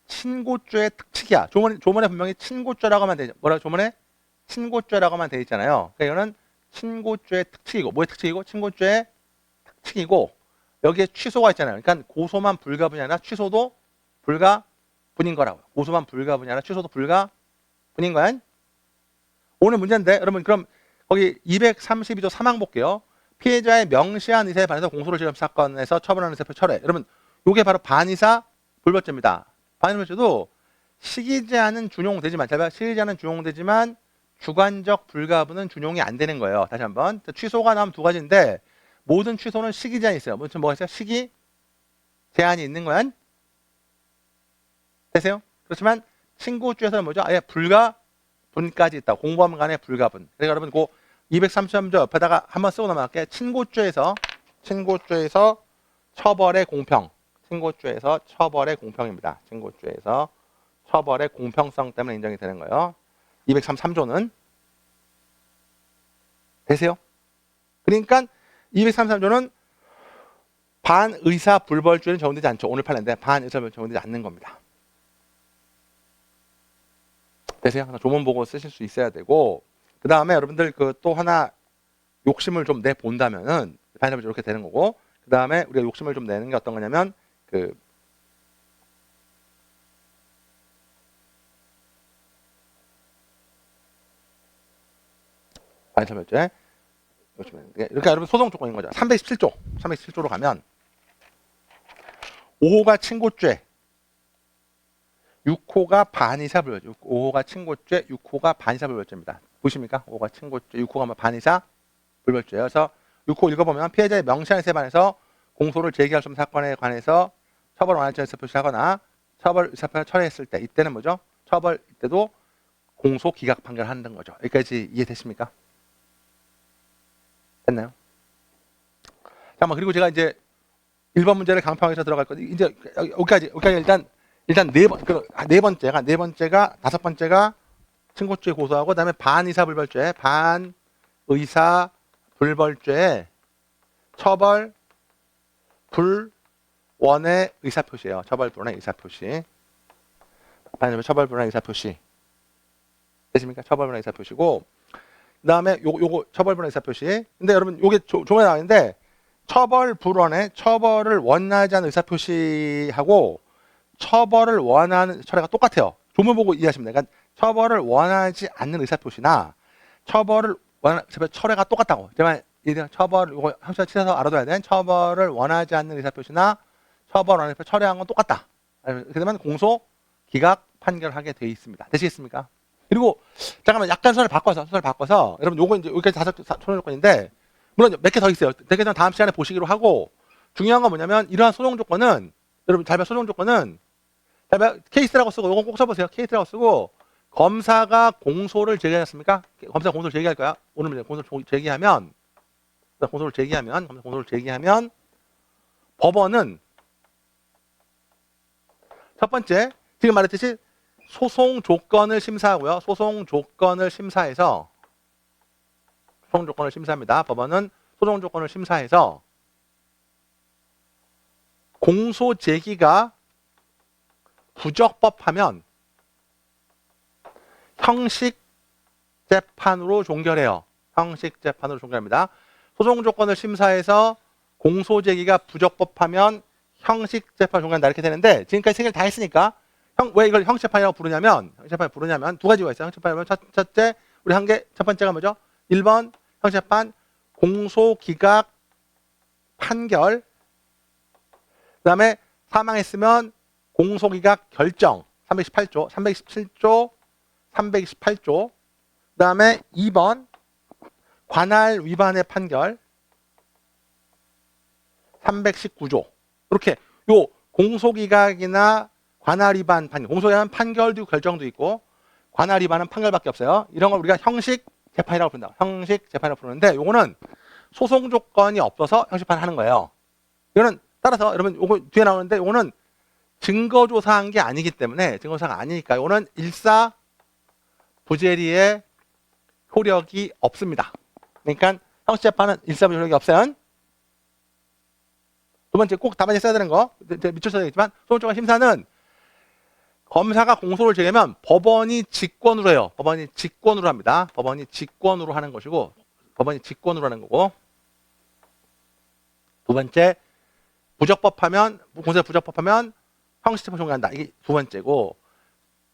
친고죄의 특칙이야. 조문에 분명히 친고죄라고만 돼. 뭐라고 조문에? 친고죄라고만 돼 있잖아요. 그러니까 이거는 친고죄의 특칙이고 뭐의 특칙이고 친고죄의 특칙이고 여기에 취소가 있잖아요. 그러니까 고소만 불가분이 아니라 취소도 불가분인 거라고요. 고소만 불가분이 아니라 취소도 불가분인 거야. 오늘 문제인데 여러분 그럼 거기 232조 3항 볼게요. 피해자의 명시한 의사에 반해서 공소를 지은 사건에서 처벌하는 세표 철회. 여러분 요게 바로 반의사 불법죄입니다. 반의사도 시기 제한은 준용되지만 시기 제한은 준용되지만 주관적 불가분은 준용이 안 되는 거예요. 다시 한번 취소가 나오면 두 가지인데 모든 취소는 시기 제한이 있어요. 뭐가 있어요? 시기 제한이 있는 거야. 되세요? 그렇지만 친고죄에서는 뭐죠? 아예 불가분까지 있다. 공범 간의 불가분. 그러니까 여러분 그 233조 옆에다가 한번 쓰고 넘어갈게. 친고죄에서 처벌의 공평. 친고죄에서 처벌의 공평입니다. 친고죄에서 처벌의 공평성 때문에 인정이 되는 거예요. 233조는 되세요? 그러니까 233조는 반의사 불벌죄는 적용되지 않죠. 오늘 판례인데 반의사 불벌죄는 적용되지 않는 겁니다. 되세요? 조문 보고 쓰실 수 있어야 되고 그 다음에 여러분들 그 또 하나 욕심을 좀 내 본다면은 반의사 불벌죄 이렇게 되는 거고 그 다음에 우리가 욕심을 좀 내는 게 어떤 거냐면 반의사불발죄. 이렇게 여러분 소송 조건인 거죠. 317조로 가면 5호가 친고죄, 6호가 반의사불발죄. 5호가 친고죄, 6호가 반의사불발죄입니다. 보십니까? 5호가 친고죄, 6호가 반의사불발죄예요. 그래서 6호 읽어보면 피해자의 명시한 세반에서 공소를 제기할 수 없는 사건에 관해서 처벌 원하지 않는 의사 표시하거나 처벌 의사표를 철회했을 때, 이때는 뭐죠? 처벌 이때도 공소 기각 판결하는 거죠. 여기까지 이해되십니까? 됐나요? 잠깐만, 그리고 제가 이제 1번 문제를 강평에서 들어갈 건데, 이제 여기까지 일단 네 번째가 다섯 번째가 친고죄 고소하고, 그다음에 반의사불벌죄, 반의사불벌죄 처벌 불원의 의사표시예요. 처벌 불원의 의사표시. 처벌 불원의 의사표시. 되십니까? 처벌 불원의 의사표시고, 그다음에 요거 처벌 불원의 의사표시. 근데 여러분 요게 조문에 나와 있는데, 처벌 불원의 처벌을 원하지 않는 의사표시하고 처벌을 원하는 철회가 똑같아요. 조문 보고 이해하시면 돼요. 그러니까 처벌을 원하지 않는 의사표시나 처벌을 원하는 철회가 똑같다고. 제가 처벌 이거 형사 치셔서 알아둬야 돼. 처벌을 원하지 않는 의사표시나 처벌 원하는 의사표시 철회한 건 똑같다. 그러면 공소 기각 판결하게 돼 있습니다. 되시겠습니까? 그리고 잠깐만 약간 순서를 바꿔서 여러분 요거 이제 여기까지 다섯 소송 조건인데, 물론 몇 개 더 있어요. 되게 전 다음 시간에 보시기로 하고, 중요한 건 뭐냐면 이러한 소송 조건은 여러분 잘 봐. 소송 조건은 잘 봐. 케이스라고 쓰고, 요건 꼭 써보세요. 케이스라고 쓰고, 검사가 공소를 제기했습니까? 검사가 공소를 제기할 거야. 오늘 문제 공소를 제기하면 법원은 첫 번째 지금 말했듯이 소송 조건을 심사하고요. 소송 조건을 심사합니다. 법원은 소송 조건을 심사해서 공소 제기가 부적법하면 형식 재판으로 종결해요. 형식 재판으로 종결합니다. 소송 조건을 심사해서 공소 제기가 부적법하면 형식 재판 종결한다, 이렇게 되는데, 지금까지 세 개를 다 했으니까 왜 이걸 형식 재판이라고 부르냐면 두 가지가 있어요. 형식 재판이면 첫째 우리 첫 번째가 뭐죠? 1번 형식 재판 공소 기각 판결, 그다음에 사망했으면 공소 기각 결정 328조, 327조, 328조. 그다음에 2번 관할 위반의 판결 319조. 이렇게 요 공소 기각이나 관할 위반 판결, 공소 기각은 판결도 있고 결정도 있고, 관할 위반은 판결밖에 없어요. 이런 걸 우리가 형식 재판이라고 부른다. 형식 재판이라고 부르는데, 요거는 소송 조건이 없어서 형식 재판 하는 거예요. 이거는 따라서 여러분 요거 뒤에 나오는데, 요거는 증거 조사한 게 아니기 때문에, 증거 조사가 아니니까 요거는 일사 부재리의 효력이 없습니다. 그러니까 형식 재판은 일사 부재리 효력이 없어요. 두 번째 꼭 답안에 써야 되는 거, 밑줄 써야 되겠지만, 소송 조건 심사는 검사가 공소를 제기하면 법원이 직권으로 해요. 법원이 직권으로 합니다. 법원이 직권으로 하는 것이고, 법원이 직권으로 하는 거고. 두 번째, 공소가 부적법하면 형식재판 종결한다. 이게 두 번째고,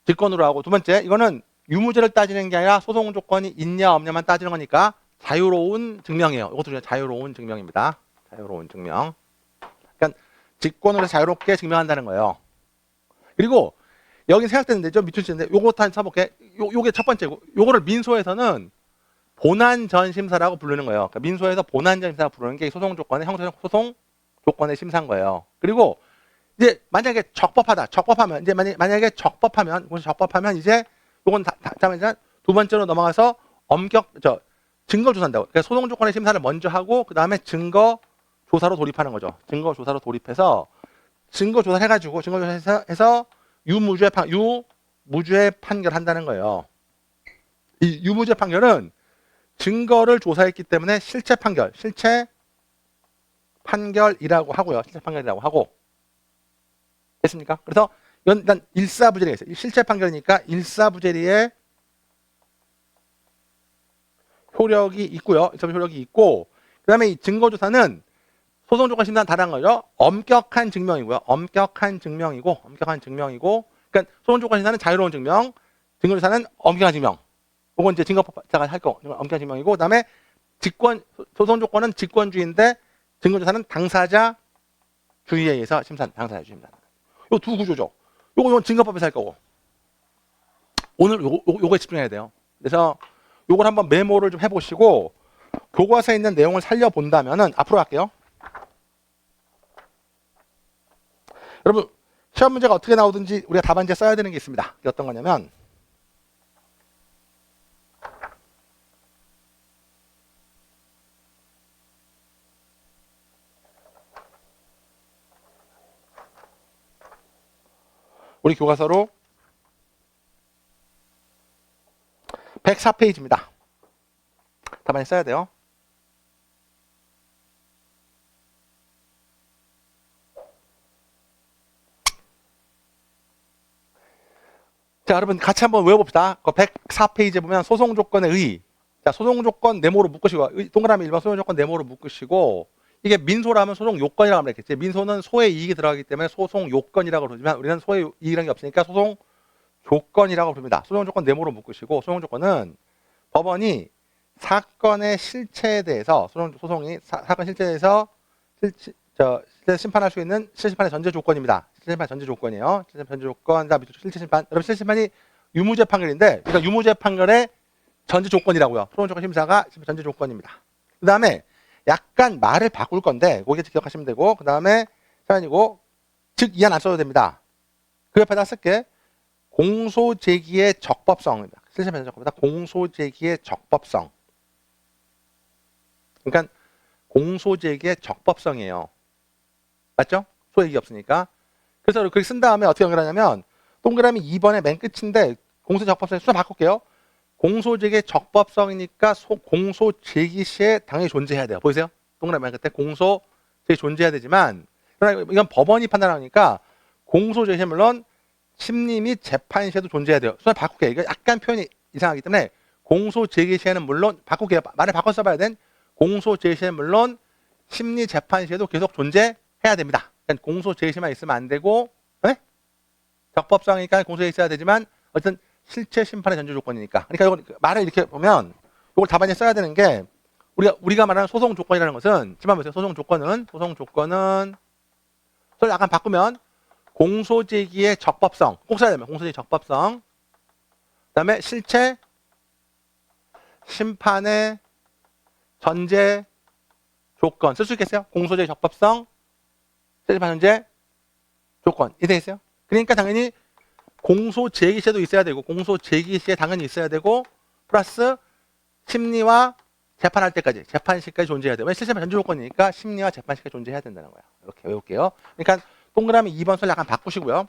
직권으로 하고. 두 번째, 이거는 유무죄를 따지는 게 아니라 소송 조건이 있냐 없냐만 따지는 거니까 자유로운 증명이에요. 이것도 자유로운 증명입니다. 자유로운 증명. 그러니까 직권으로 자유롭게 증명한다는 거예요. 그리고 여기 생각되는데 좀 밑줄 치는데, 요거부터 한번 써볼게. 요게 첫 번째고, 요거를 민소에서는 본안전 심사라고 부르는 거예요. 그러니까 민소에서 본안전 심사라고 부르는 게 소송 조건의 소송 조건의 심사인 거예요. 그리고 이제 만약에 적법하면 이제 요건 두 번째로 넘어가서 증거 조사한다고. 그러니까 소송 조건의 심사를 먼저 하고, 그 다음에 증거 조사로 돌입하는 거죠. 증거 조사로 돌입해서 증거 조사를 해가지고 해서 유무죄 판결한다는 거예요. 이 유무죄 판결은 증거를 조사했기 때문에 실체 판결이라고 하고요. 실체 판결이라고 하고. 됐습니까? 그래서 이건 일단 일사부재리가 있어요. 실체 판결이니까 일사부재리의 효력이 있고요. 효력이 있고, 그 다음에 이 증거조사는 소송 조건 심사는 다른 거죠. 엄격한 증명이고, 그러니까 소송 조건 심사는 자유로운 증명, 증거조사는 엄격한 증명. 요건 이제 증거법자가 할 거, 엄격한 증명이고, 그다음에 소송 조건은 직권주의인데 증권조사는 당사자 주의에 의해서 심사한다. 당사자 주의 심사한다. 요 두 구조죠. 요건 증거법에서 할 거고. 오늘 요거에 집중해야 돼요. 그래서 요걸 한번 메모를 좀 해보시고 교과서에 있는 내용을 살려본다면은 앞으로 갈게요. 여러분 시험 문제가 어떻게 나오든지 우리가 답안지에 써야 되는 게 있습니다. 이게 어떤 거냐면 우리 교과서로 104페이지입니다. 답안에 써야 돼요. 자, 여러분 같이 한번 외워봅시다. 그 104페이지에 보면 소송 조건의 의. 자, 소송 조건 네모로 묶으시고 동그라미 1번 소송 조건 네모로 묶으시고 이게 민소라면 소송 요건이라고 하면 되겠지. 민소는 소의 이익이 들어가기 때문에 소송 요건이라고 부르지만 우리는 소의 이익이라는 게 없으니까 소송 조건이라고 부릅니다. 소송 조건 네모로 묶으시고 소송 조건은 법원이 사건의 실체에 대해서 소송이 사건 실체에 대해서 실제 심판할 수 있는 실체 심판의 전제 조건입니다. 실체 심판 전제 조건이에요. 실체 전제 조건, 그다음에 실체 심판. 여러분 실체 심판이 유무죄 판결인데, 그러니까 유무죄 판결의 전제 조건이라고요. 소송 조건 심사가 전제 조건입니다. 그다음에 약간 말을 바꿀 건데, 거기에 기억하시면 되고, 그다음에 사연이고, 즉 이한 안 써도 됩니다. 그 옆에다 쓸게. 공소 제기의 적법성입니다. 실체 변제 조건보다 공소 제기의 적법성. 그러니까 공소 제기의 적법성이에요. 맞죠? 소액이 없으니까. 그래서 그렇게 쓴 다음에 어떻게 연결하냐면 동그라미 2번의 맨 끝인데 공소 적법성 순서 바꿀게요. 공소 제기의 적법성이니까 공소 제기 시에 당연히 존재해야 돼요. 보이세요? 동그라미 맨 끝에 공소 제기 존재해야 되지만 그러나 이건 법원이 판단하니까 공소 제기 시에 물론 심리 및 재판 시에도 존재해야 돼요. 순서 바꿀게요. 이거 약간 표현이 이상하기 때문에 공소 제기 시에는 물론 바꿀게요. 말을 바꿔 써봐야 된 공소 제기 시에는 물론 심리 재판 시에도 계속 존재해야 됩니다. 공소 제기 시만 있으면 안 되고, 네? 적법성이니까 공소 제기 있어야 되지만 어쨌든 실체 심판의 전제 조건이니까. 그러니까 이거 말을 이렇게 보면 이걸 답안에 써야 되는 게 우리가 말하는 소송 조건이라는 것은 지금 보세요. 소송 조건은 그걸 약간 바꾸면 공소 제기의 적법성 꼭 써야 됩니다. 공소 제기 적법성. 그다음에 실체 심판의 전제 조건 쓸 수 있겠어요? 공소 제기 적법성 실판 전제 조건 이 돼 있어요. 그러니까 당연히 공소 제기 시에도 있어야 되고 공소 제기 시에 당연히 있어야 되고 플러스 심리와 재판할 때까지 재판 시까지 존재해야 돼요. 실체판 전제 조건이니까 심리와 재판 시까지 존재해야 된다는 거예요. 이렇게 외울게요. 그러니까 동그라미 2번 설 약간 바꾸시고요.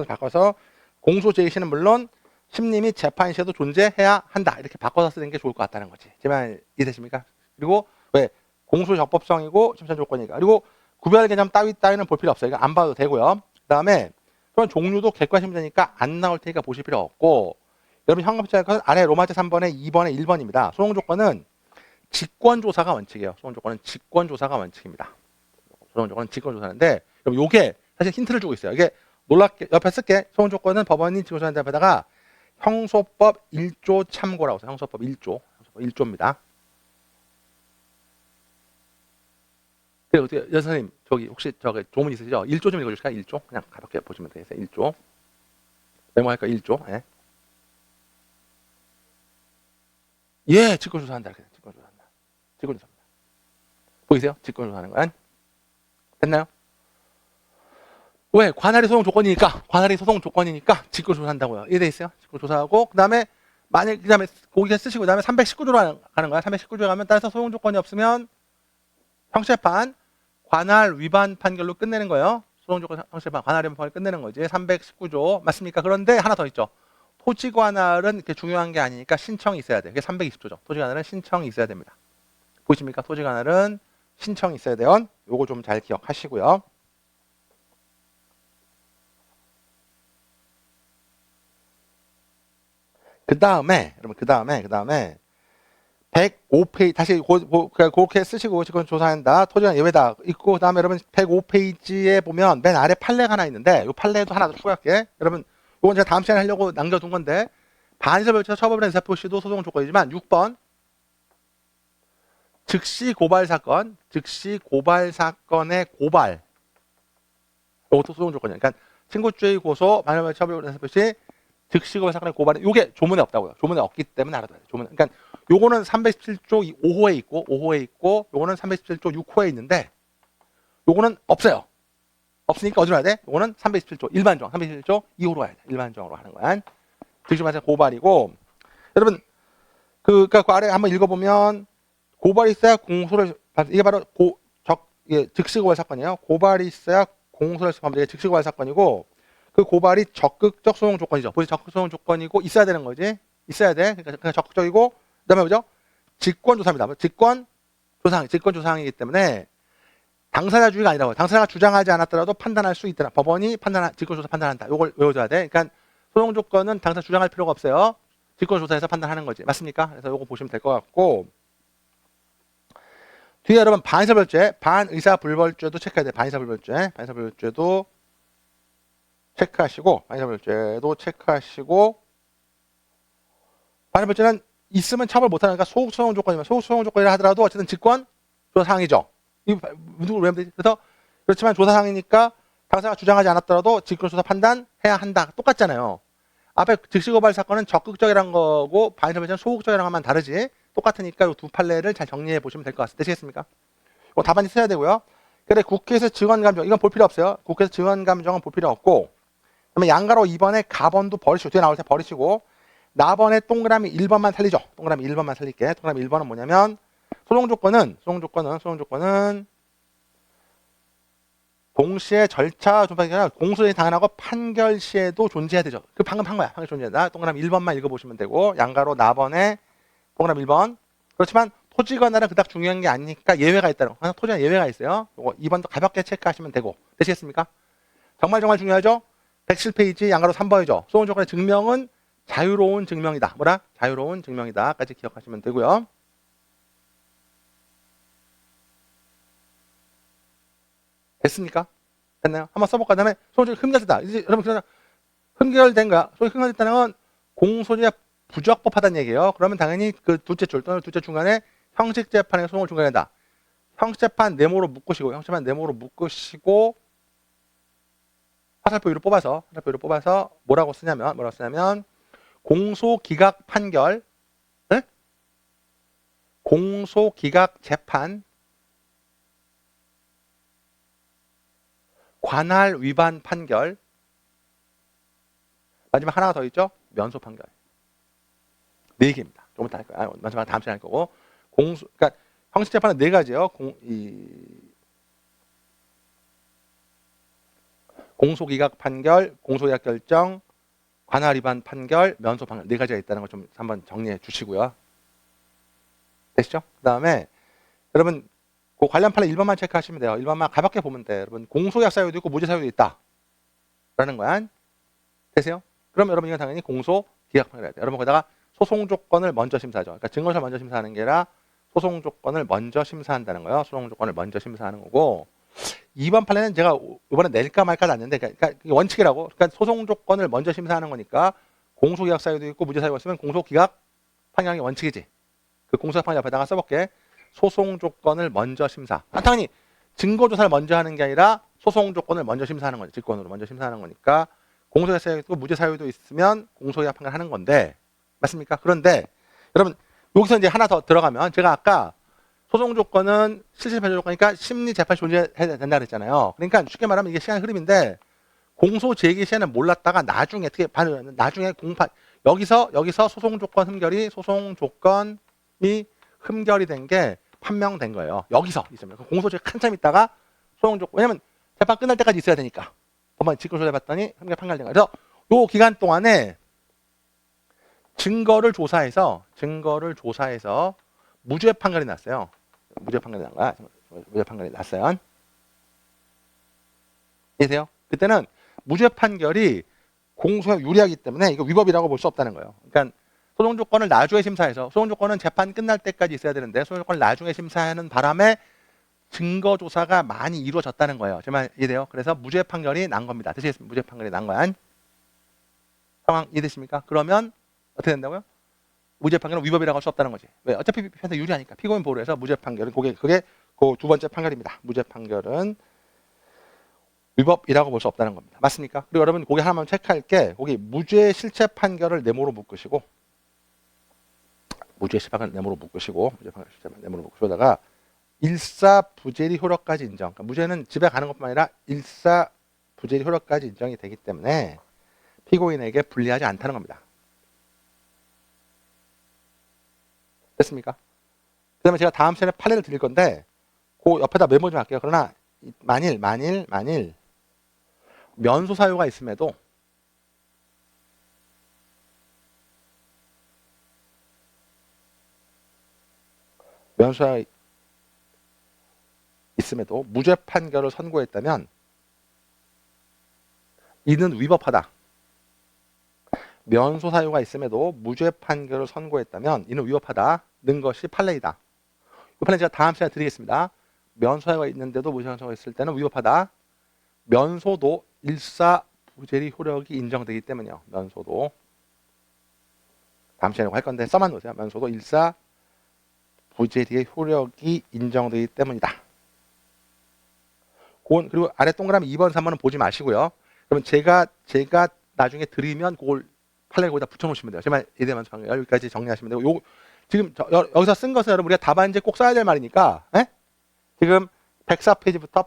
바꿔서 공소 제기 시는 물론 심리 및 재판 시에도 존재해야 한다. 이렇게 바꿔서 쓰는 게 좋을 것 같다는 거지. 제 말 이해되십니까? 그리고 왜 공소 적법성이고 심판 조건이니까. 그리고 구별 개념 따위는 볼 필요 없어요. 이거 안 봐도 되고요. 그다음에 그런 종류도 객관심사니까 안 나올 테니까 보실 필요 없고 여러분 현금자의 것은 아래 로마제 3번에 2번에 1번입니다. 소송 조건은 직권조사가 원칙이에요. 소송 조건은 직권조사가 원칙입니다. 소송 조건은 직권조사인데 요게 사실 힌트를 주고 있어요. 이게 놀랍게 옆에 쓸게. 소송 조건은 법원이 직권조사하는 데다가 형소법 1조 참고라고 써요. 형소법 1조. 형소법 1조입니다. 그리고 어떻게 여선생님 저기 혹시 저기 조문 있으시죠? 1조 좀 읽어주실까요? 1조 그냥 가볍게 보시면 되겠어요. 1조 메모할까? 1조 예, 직권조사한다. 직권조사한다. 직권조사입니다. 보이세요? 직권조사하는 건 됐나요? 왜? 관할이 소송 조건이니까 직권조사한다고요. 이해돼 있어요? 직권조사하고 그다음에 만약 그다음에 거기에 쓰시고 그다음에 319조로 가는 거야. 319조에 가면 따라서 소송 조건이 없으면 형사재판 관할 위반 판결로 끝내는 거예요. 소송조건 형사재판 관할 위반 판결 끝내는 거지. 319조 맞습니까? 그런데 하나 더 있죠. 토지관할은 이렇게 중요한 게 아니니까 신청이 있어야 돼요. 이게 320조죠. 토지관할은 신청이 있어야 됩니다. 보이십니까? 토지관할은 신청이 있어야 돼요. 요거 좀 잘 기억하시고요. 그 다음에 105페이지 다시 그렇게 쓰시고 직권 조사한다. 토지관 예외다 있고 그다음에 여러분 105페이지에 보면 맨 아래 판례가 하나 있는데 이 판례도 하나 더 추가할게. 여러분 이건 제가 다음 시간에 하려고 남겨둔 건데 반의사 별채에서 처벌된 의사표시도 소송 조건이지만 6번 즉시 고발 사건, 즉시 고발 사건의 고발 이것도 소송 조건이에요. 그러니까 친구주의 고소, 반의사 별채 처벌된 의사표시 즉시 고발 사건의 고발은 이게 조문에 없다고요. 조문에 없기 때문에 알아둬야 돼요. 조문. 그러니까 요거는 317조 5호에 있고 요거는 317조 6호에 있는데 요거는 없어요. 없으니까 어디로 가야 돼? 요거는 327조 일반정, 327조 2호로 가야 돼. 일반정으로 하는 거야. 즉시 고발 고발이고 여러분 그러니까 그 아래 한번 읽어보면 고발이 있어야 공소를 이게 바로 즉시 고발 사건이에요. 고발이 있어야 공소를 수행하면 이게 즉시 고발 사건이고 그 고발이 적극적 소송 조건이죠. 보시 적극 소송 조건이고 있어야 되는 거지. 있어야 돼. 그러니까 적극적이고 그다음에 뭐죠? 직권 조사입니다. 직권 조사이기 때문에 당사자주의가 아니라고. 당사자가 주장하지 않았더라도 판단할 수 있더라. 법원이 직권 조사 판단한다. 요걸 외워줘야 돼. 그러니까 소송 조건은 당사자 주장할 필요가 없어요. 직권 조사에서 판단하는 거지. 맞습니까? 그래서 요거 보시면 될 것 같고 뒤에 여러분 반의사불벌죄, 반의사불벌죄도 체크해야 돼. 반의사불벌죄도 체크하시고 반의사불벌죄는 있으면 처벌 못하니까 소극 소송 조건이면 소극 소송 조건이라 하더라도 어쨌든 직권 조사 사항이죠. 그래서 그렇지만 조사 사항이니까 당사자가 주장하지 않았더라도 직권 조사 판단해야 한다. 똑같잖아요. 앞에 즉시 고발 사건은 적극적이라는 거고 반의사불벌죄는 소극적이라는 것만 다르지. 똑같으니까 이 두 판례를 잘 정리해 보시면 될 것 같습니다. 되시겠습니까? 이거 답안지 써야 되고요. 그래 국회에서 증언감정 이건 볼 필요 없어요. 국회에서 증언감정은 볼 필요 없고 그러면 양가로 2번에 가번도 버리시고 뒤에 나올 때 버리시고 나번에 동그라미 1번만 살리죠. 동그라미 1번만 살릴게. 동그라미 1번은 뭐냐면 소송 조건은 동시에 절차 공소에 당연하고 판결 시에도 존재해야 되죠. 그 방금 한 거야. 판결 존재한다. 동그라미 1번만 읽어보시면 되고 양가로 나번에 동그라미 1번. 그렇지만 토지 권한은 그닥 중요한 게 아니니까 예외가 있다는 거. 토지는 예외가 있어요. 이거 2번도 가볍게 체크하시면 되고. 되시겠습니까? 정말 중요하죠? 107페이지 양가로 3번이죠. 소송 조건의 증명은 자유로운 증명이다. 뭐라? 자유로운 증명이다. 까지 기억하시면 되고요. 됐습니까? 됐나요? 한번 써볼까? 그 다음에 소송이 흠결됐다. 이제 여러분 흠결된가? 소송이 흠결됐다는 건 공소시효가 부적법하다는 얘기예요. 그러면 당연히 그 둘째 줄 또는 둘째 중간에 형식재판의 소송을 중단한다. 형식재판 네모로 묶으시고 화살표 위로 뽑아서 뭐라고 쓰냐면 공소기각 판결, 네? 공소기각 재판, 관할 위반 판결, 마지막 하나가 더 있죠? 면소 판결. 4개입니다. 조금 이따 할 거야. 마지막 다음 시간에 할 거고. 그러니까 형식 재판은 4가지예요. 공소기각 판결, 공소기각 결정, 관할 위반 판결, 면소 판결 4가지가 있다는 걸 좀 한번 정리해 주시고요. 되시죠? 그다음에 여러분 그 관련 판례 1번만 체크하시면 돼요. 1번만 가볍게 보면 돼. 여러분 공소기각 사유도 있고 무죄 사유도 있다. 라는 거야. 되세요? 그럼 여러분 이건 당연히 공소기각 판결해야 돼요. 여러분 거기다가 소송 조건을 먼저 심사하죠. 그러니까 증거를 먼저 심사하는 게 아니라 소송 조건을 먼저 심사한다는 거예요. 소송 조건을 먼저 심사하는 거고 2번 판례는 제가 이번에 낼까 말까 났는데 그러니까 원칙이라고. 그러니까 소송 조건을 먼저 심사하는 거니까 공소기각 사유도 있고 무죄 사유가 있으면 공소기각 판결이 원칙이지. 그 공소기각 판결 앞에다가 써볼게. 소송 조건을 먼저 심사. 당연히 증거 조사를 먼저 하는 게 아니라 소송 조건을 먼저 심사하는 거지. 직권으로 먼저 심사하는 거니까 공소기각 사유도 있고 무죄 사유도 있으면 공소기각 판결 하는 건데 맞습니까? 그런데 여러분 여기서 이제 하나 더 들어가면 제가 아까 소송 조건은 실질 변조 조건이니까 심리 재판이 존재해야 된다 그랬잖아요. 그러니까 쉽게 말하면 이게 시간 흐름인데 공소 제기 시에는 몰랐다가 나중에 어떻게 나중에 공판 여기서 소송 조건 흠결이 된 게 판명된 거예요. 여기서 있으면 공소 제기 한참 있다가 소송 조건 왜냐면 재판 끝날 때까지 있어야 되니까 법원 직권 조사해 봤더니 흠결 판결된 거예요. 그래서 요 기간 동안에 증거를 조사해서 무죄 판결이 났어요. 무죄 판결이 난 거야. 무죄 판결이 났어요. 이해돼요? 그때는 무죄 판결이 공소에 유리하기 때문에 이거 위법이라고 볼 수 없다는 거예요. 그러니까 소송 조건을 나중에 심사해서 소송 조건은 재판 끝날 때까지 있어야 되는데 소송 조건을 나중에 심사하는 바람에 증거 조사가 많이 이루어졌다는 거예요. 정말 이해돼요? 그래서 무죄 판결이 난 겁니다. 되시겠습니까? 무죄 판결이 난 거야. 상황 이해되십니까? 그러면 어떻게 된다고요? 무죄 판결은 위법이라고 할 수 없다는 거지. 왜? 어차피 피고인한테 유리하니까. 피고인 보호를 해서 무죄 판결은 그게 그 두 번째 판결입니다. 무죄 판결은 위법이라고 볼 수 없다는 겁니다. 맞습니까? 그리고 여러분 거기 하나만 체크할 게 거기 무죄 실체 판결을 네모로 묶으시고 무죄 실체 판결 네모로 묶으시고 무죄 판결 실체 네모로 묶으시다가 일사 부재리 효력까지 인정. 그러니까 무죄는 집에 가는 것뿐만 아니라 일사 부재리 효력까지 인정이 되기 때문에 피고인에게 불리하지 않다는 겁니다. 됐습니까? 그 다음에 제가 다음 시간에 판례를 드릴 건데 그 옆에다 메모 좀 할게요. 그러나 만일 면소 사유가 있음에도 면소가 있음에도 무죄 판결을 선고했다면 이는 위법하다. 면소 사유가 있음에도 무죄 판결을 선고했다면 이는 위법하다는 것이 판례이다. 이 판례 제가 다음 시간에 드리겠습니다. 면소 사유가 있는데도 무죄 판결을 있을 때는 위법하다. 면소도 일사 부재리 효력이 인정되기 때문이요. 면소도 다음 시간에 할 건데 써만 놓으세요. 면소도 일사 부재리의 효력이 인정되기 때문이다. 그리고 아래 동그라미 2번, 3번은 보지 마시고요. 그러면 제가 나중에 드리면 그걸 판례 거기다 붙여놓으시면 돼요. 제발 이대만 여기까지 정리하시면 되고 지금 여기서 쓴 것은 여러분 우리가 답안지에 꼭 써야 될 말이니까 지금 104페이지부터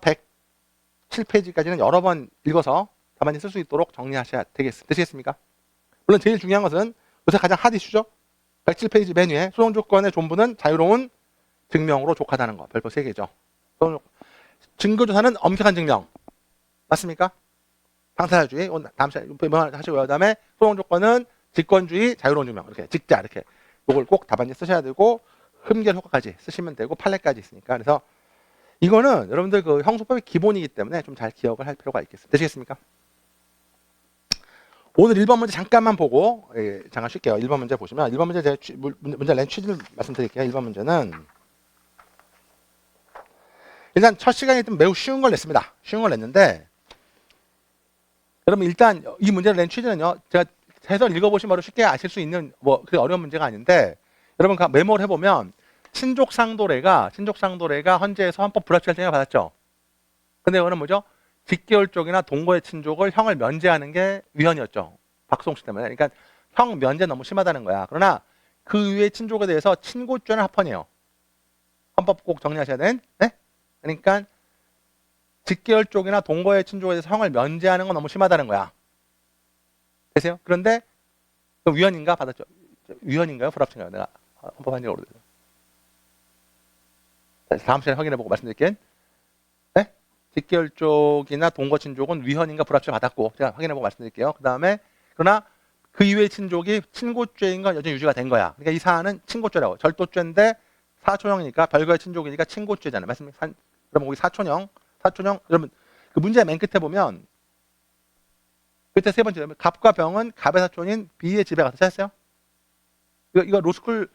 107페이지까지는 여러 번 읽어서 답안지 쓸 수 있도록 정리하셔야 되시겠습니까? 물론 제일 중요한 것은 요새 가장 핫 이슈죠. 107페이지 맨 위에 소송 조건의 존부는 자유로운 증명으로 족하다는 거. 별표 3개죠. 증거조사는 엄격한 증명. 맞습니까? 당사자주의. 다음 시간에 하시고 그다음에 소송 조건은 직권주의, 자유로운 증명. 이렇게 직자 이렇게. 이걸 꼭 답안지 쓰셔야 되고 흠결 효과까지 쓰시면 되고 판례까지 있으니까. 그래서 이거는 여러분들 그 형소법의 기본이기 때문에 좀 잘 기억을 할 필요가 있겠습니다. 되시겠습니까? 오늘 1번 문제 잠깐만 보고 잠깐 쉴게요. 1번 문제 보시면 1번 문제 제가 문제 낸 취지를 말씀드릴게요. 1번 문제는 일단 첫 시간에 좀 매우 쉬운 걸 냈습니다. 쉬운 걸 냈는데 여러분 일단 이 문제를 낸 취지는요. 제가 해설 읽어보시면 바로 쉽게 아실 수 있는 그렇게 어려운 문제가 아닌데 여러분 메모를 해보면 친족상도례가 헌재에서 헌법 불합치 결정을 받았죠. 근데 이거는 뭐죠? 직계월 쪽이나 동거의 친족을 형을 면제하는 게 위헌이었죠. 박송씨 때문에. 그러니까 형 면제 너무 심하다는 거야. 그러나 그 이외의 친족에 대해서 친고죄는 합헌이에요. 헌법 꼭 정리하셔야 되는. 네? 그러니까 직계월 쪽이나 동거의 친족에 대해서 형을 면제하는 건 너무 심하다는 거야. 되세요? 그런데 그 위헌인가 받았죠. 위헌인가요? 불합치인가요? 내가 헌법 한지가 오래돼서. 다음 시간에 확인해보고 말씀드릴게요. 네? 직계월 쪽이나 동거 친족은 위헌인가 불합치 받았고 제가 확인해보고 말씀드릴게요. 그 다음에 그러나 그 이외의 친족이 친고죄인 건 여전히 유지가 된 거야. 그러니까 이 사안은 친고죄라고. 절도죄인데 사촌형이니까 별거의 친족이니까 친고죄잖아요. 맞습니까? 그럼 거기 사촌형 여러분 그 문제 맨 끝에 보면 그때 세 번째 갑과 병은 갑의 사촌인 B의 집에 가서 찾았어요. 이거 로스쿨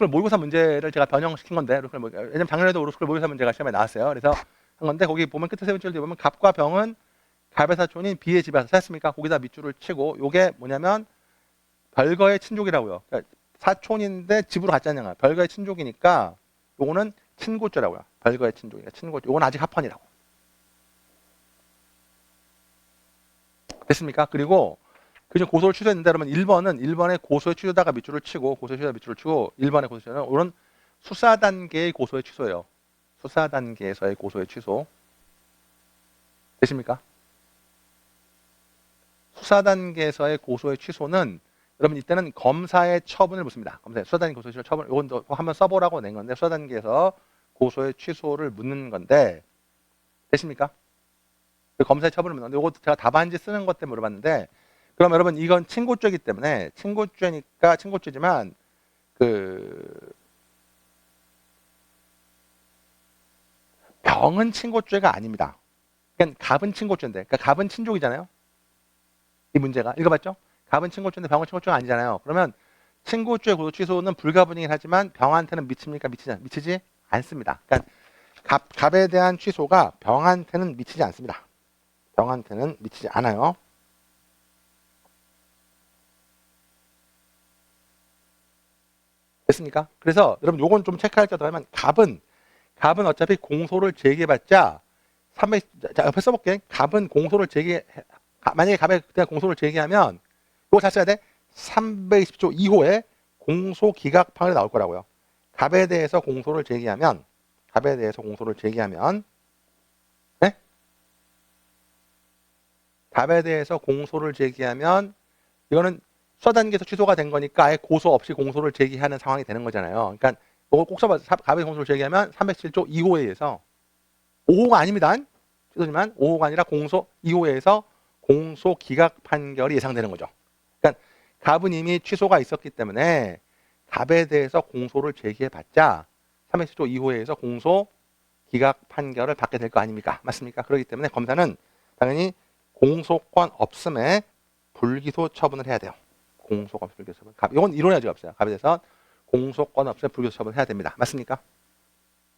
모의고사 문제를 제가 변형시킨 건데 왜냐면 작년에도 로스쿨 모의고사 문제가 시험에 나왔어요. 그래서 한 건데 거기 보면 끝에 세 번째 줄 보면 갑과 병은 갑의 사촌인 B의 집에 가서 찾았습니까? 거기다 밑줄을 치고 요게 뭐냐면 별거의 친족이라고요. 그러니까 사촌인데 집으로 갔지 않냐. 별거의 친족이니까 요거는 친고죄라고요. 별거의 친족이니까 친고죄. 요건 아직 합헌이라고. 됐습니까? 그리고 그중 고소를 취소했는데 여러분 1번에 고소의 취소다가 밑줄을 치고 1번의 고소 취소는 이런 수사 단계의 고소의 취소예요. 수사 단계에서의 고소의 취소. 되십니까? 수사 단계에서의 고소의 취소는 여러분 이때는 검사의 처분을 묻습니다. 검사의 수사 단계 고소의 처분. 이건 또 한번 써보라고 낸 건데 수사 단계에서 고소의 취소를 묻는 건데 되십니까? 검사의 처분을 묻는데 이거 제가 답안지 쓰는 것 때문에 물어봤는데 그럼 여러분 이건 친고죄이기 때문에 친고죄니까 친고죄지만 병은 친고죄가 아닙니다. 그러니까 갑은 친고죄인데 그러니까 갑은 친족이잖아요. 이 문제가 읽어봤죠? 갑은 친고죄인데 병은 친고죄가 아니잖아요. 그러면 친고죄 고소 취소는 불가분이긴 하지만 병한테는 미칩니까? 미치지 않습니다. 그러니까 갑에 대한 취소가 병한테는 미치지 않습니다. 병한테는 미치지 않아요. 됐습니까? 그래서 여러분 요건 좀 체크할 게 더하면 갑은 어차피 공소를 제기해봤자 300, 자, 옆에 써볼게. 갑은 공소를 만약에 갑에 그냥 공소를 제기하면 이거 잘 써야 돼. 320조 2호에 공소 기각 판결이 나올 거라고요. 갑에 대해서 공소를 제기하면 네? 갑에 대해서 공소를 제기하면 이거는 수사 단계에서 취소가 된 거니까 아예 고소 없이 공소를 제기하는 상황이 되는 거잖아요. 그러니까 이걸 꼭 써봐. 갑의 공소를 제기하면 307조 2호에 의해서 5호가 아닙니다. 취소지만 5호가 아니라 공소 2호에 의해서 공소 기각 판결이 예상되는 거죠. 그러니까 갑은 이미 취소가 있었기 때문에 갑에 대해서 공소를 제기해봤자 307조 2호에 의해서 공소 기각 판결을 받게 될 거 아닙니까? 맞습니까? 그렇기 때문에 검사는 당연히 공소권 없음에 불기소 처분을 해야 돼요. 공소권 없음 불기소 처분. 이건 이론의 여지가 없어요. 갑에 대해서 공소권 없음에 불기소 처분을 해야 됩니다. 맞습니까?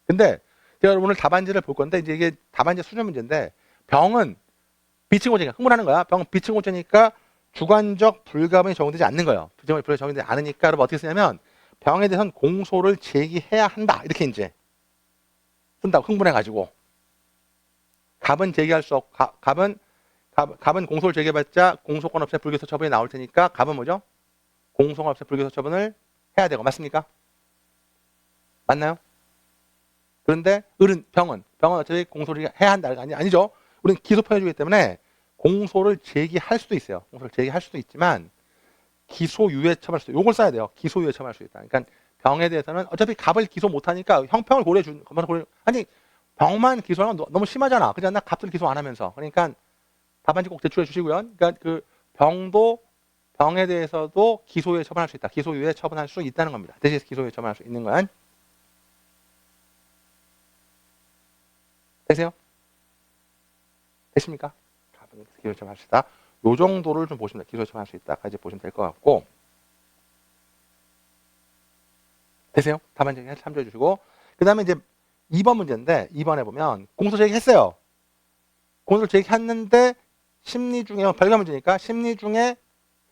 근데 제가 오늘 답안지를 볼 건데 이제 이게 답안지 수준 문제인데 병은 비층고죄니까 흥분하는 거야. 병은 비층고죄니까 주관적 불가분이 적용되지 않는 거예요. 주관적 불가분이 적용되지 않으니까 여러분 어떻게 쓰냐면 병에 대해서는 공소를 제기해야 한다. 이렇게 이제 쓴다고 흥분해가지고 갑은 제기할 수 없고 갑은 공소를 제기해봤자 공소권 없애 불기소 처분이 나올 테니까 갑은 뭐죠? 공소권 없애 불기소 처분을 해야 되고 맞습니까? 맞나요? 그런데 병은 어차피 공소를 해야 한다. 아니죠. 우리는 기소편해주기 때문에 공소를 제기할 수도 있어요. 공소를 제기할 수도 있지만 기소유예 처분할 수 있어요. 이걸 써야 돼요. 기소유예 처분할 수 있다. 그러니까 병에 대해서는 어차피 갑을 기소 못하니까 형평을 아니 병만 기소하면 너무 심하잖아. 그지 않나? 갑들 기소 안 하면서. 그러니까 답안지 꼭 제출해 주시고요. 그러니까 그 병에 대해서도 기소유예 처분할 수 있다. 기소유예 처분할 수 있다는 겁니다. 대신에 기소유예 처분할 수 있는 건 되세요? 되십니까? 기소유예 처분할 수 있다. 요 정도를 좀 보시면 기소유예 처분할 수 있다까지 보시면 될 것 같고 되세요? 답안지 참조해 주시고 그 다음에 이제 2번 문제인데 2번에 보면 공소 제기했어요. 공소를 제기했는데 심리 중에 별개 문제니까 심리 중에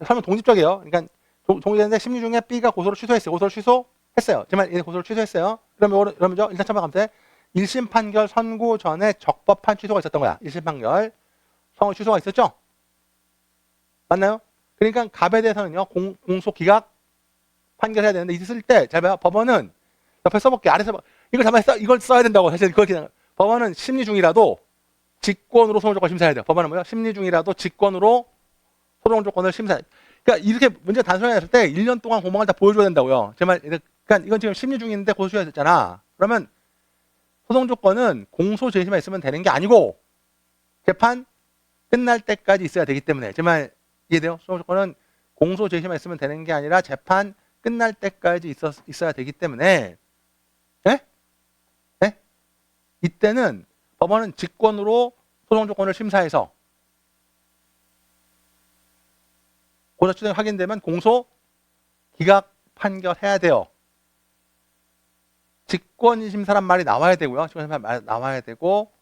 설명 동집적이에요. 그러니까 동집인데 심리 중에 B가 고소를 취소했어요. 고소를 취소했어요. 정말 고소를 취소했어요. 그러면요 일단 첨부하면 돼. 1심 판결 선고 전에 적법한 취소가 있었던 거야. 1심 판결 선고 취소가 있었죠? 맞나요? 그러니까 갑에 대해서는요 공소 기각 판결해야 되는데 있을 때 잘 봐요. 법원은 옆에 써볼게. 아래서 이걸 써야 된다고 사실 그렇게 법원은 심리 중이라도 직권으로 소송 조건 심사해야 돼요. 법원은 뭐요? 심리 중이라도 직권으로 소송 조건을 심사해. 그러니까 이렇게 문제 단순하게 했을 때 1년 동안 공방을 다 보여줘야 된다고요. 정말 그러니까 이건 지금 심리 중인데 고소 취소했잖아. 그러면 소송 조건은 공소 제시만 있으면 되는 게 아니고 재판 끝날 때까지 있어야 되기 때문에 정말 이해돼요? 소송 조건은 공소 제시만 있으면 되는 게 아니라 재판 끝날 때까지 있어야 되기 때문에 네? 네? 이때는 법원은 직권으로 소송 조건을 심사해서 고소 취소가 확인되면 공소 기각 판결해야 돼요. 직권 심사란 말이 나와야 되고요. 직권 심사 말 나와야 되고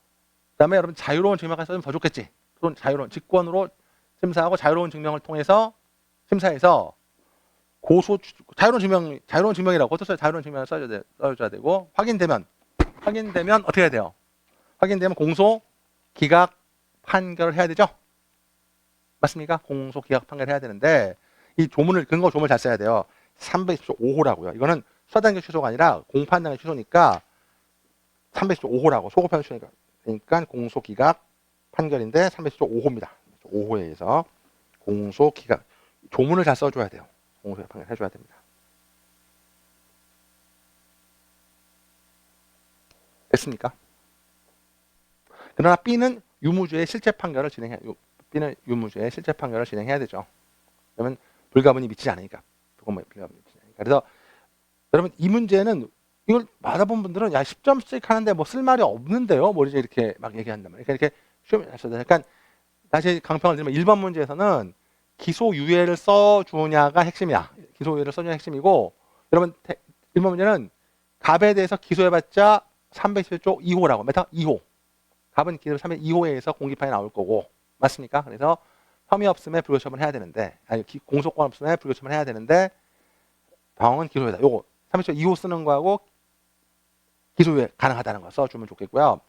그다음에 여러분 자유로운 증명까지 써주면 더 좋겠지. 자유로운 직권으로 심사하고 자유로운 증명을 통해서 심사해서 자유로운 증명이라고 써요. 자유로운 증명을 써줘야 되고 확인되면 어떻게 해야 돼요? 확인되면 공소 기각 판결을 해야 되죠? 맞습니까? 공소 기각 판결을 해야 되는데 이 근거 조문을 잘 써야 돼요. 310조 5호라고요. 이거는 수사단계 취소가 아니라 공판단계 취소니까 310조 5호라고 소급판 취소니까 그러니까 공소 기각 판결인데 310조 5호입니다. 5호에 의해서 공소 기각 조문을 잘 써줘야 돼요. 공소 기각 판결 해줘야 됩니다. 됐습니까? 그러나 B는 유무죄의 실체 판결을 진행해야 되죠. 그러면 불가분이 미치지 않으니까. 그래서 여러분 이 문제는 이걸 받아본 분들은 야 10점씩 하는데 뭐 쓸 말이 없는데요. 뭐 이렇게 막 얘기한단 말이에요. 이렇게 시험에 하셔도 약간 다시 강평을 드리면 1번 문제에서는 기소유예를 써주냐가 핵심이야. 기소유예를 써주냐가 핵심이고 여러분 1번 문제는 갑에 대해서 기소해봤자 310조 2호라고 메타 2호. 갑은 기소 302호에 의해서 공기판이 나올 거고 맞습니까? 그래서 혐의 없음에 불기소 처분을 해야 되는데 공소권 없음에 불기소 처분을 해야 되는데 병은 기소유예다. 요거 327조 2호 쓰는 거하고 기소유예 가능하다는 거 써주면 좋겠고요.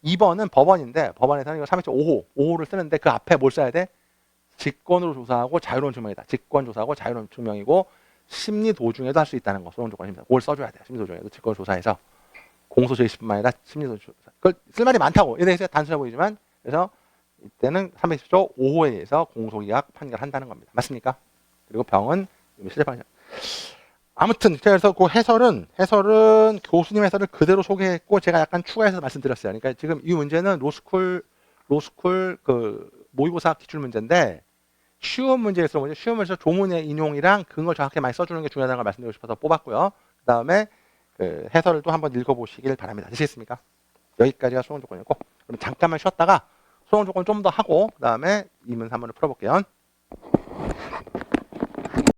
2번은 법원인데 법원에서는 이거 327조 5호를 쓰는데 그 앞에 뭘 써야 돼? 직권으로 조사하고 자유로운 증명이다. 직권 조사하고 자유로운 증명이고 심리 도중에도 할 수 있다는 거 소송 조건입니다. 그걸 써줘야 돼요. 심리 도중에도 직권 조사해서 공소 제시뿐만 아니라 심리 도중 조사. 그걸 쓸 말이 많다고. 이에 대해서 단순해 보이지만 그래서 이때는 320조 5호에 대해서 공소기각 판결한다는 겁니다. 맞습니까? 그리고 병은 실제판 아무튼 그래서 그 해설은 교수님 해설을 그대로 소개했고 제가 약간 추가해서 말씀드렸어요. 그러니까 지금 이 문제는 로스쿨 그 모의고사 기출 문제인데 쉬운 문제에서 뭐죠? 쉬운 문제에서 조문의 인용이랑 근거 정확히 많이 써주는 게 중요하다는 걸 말씀드리고 싶어서 뽑았고요. 그 다음에 그 해설을 또 한번 읽어보시길 바랍니다. 되시겠습니까? 여기까지가 수능 조건이고 그럼 잠깐만 쉬었다가 수능 조건 좀 더 하고 그 다음에 2문 3문을 풀어볼게요.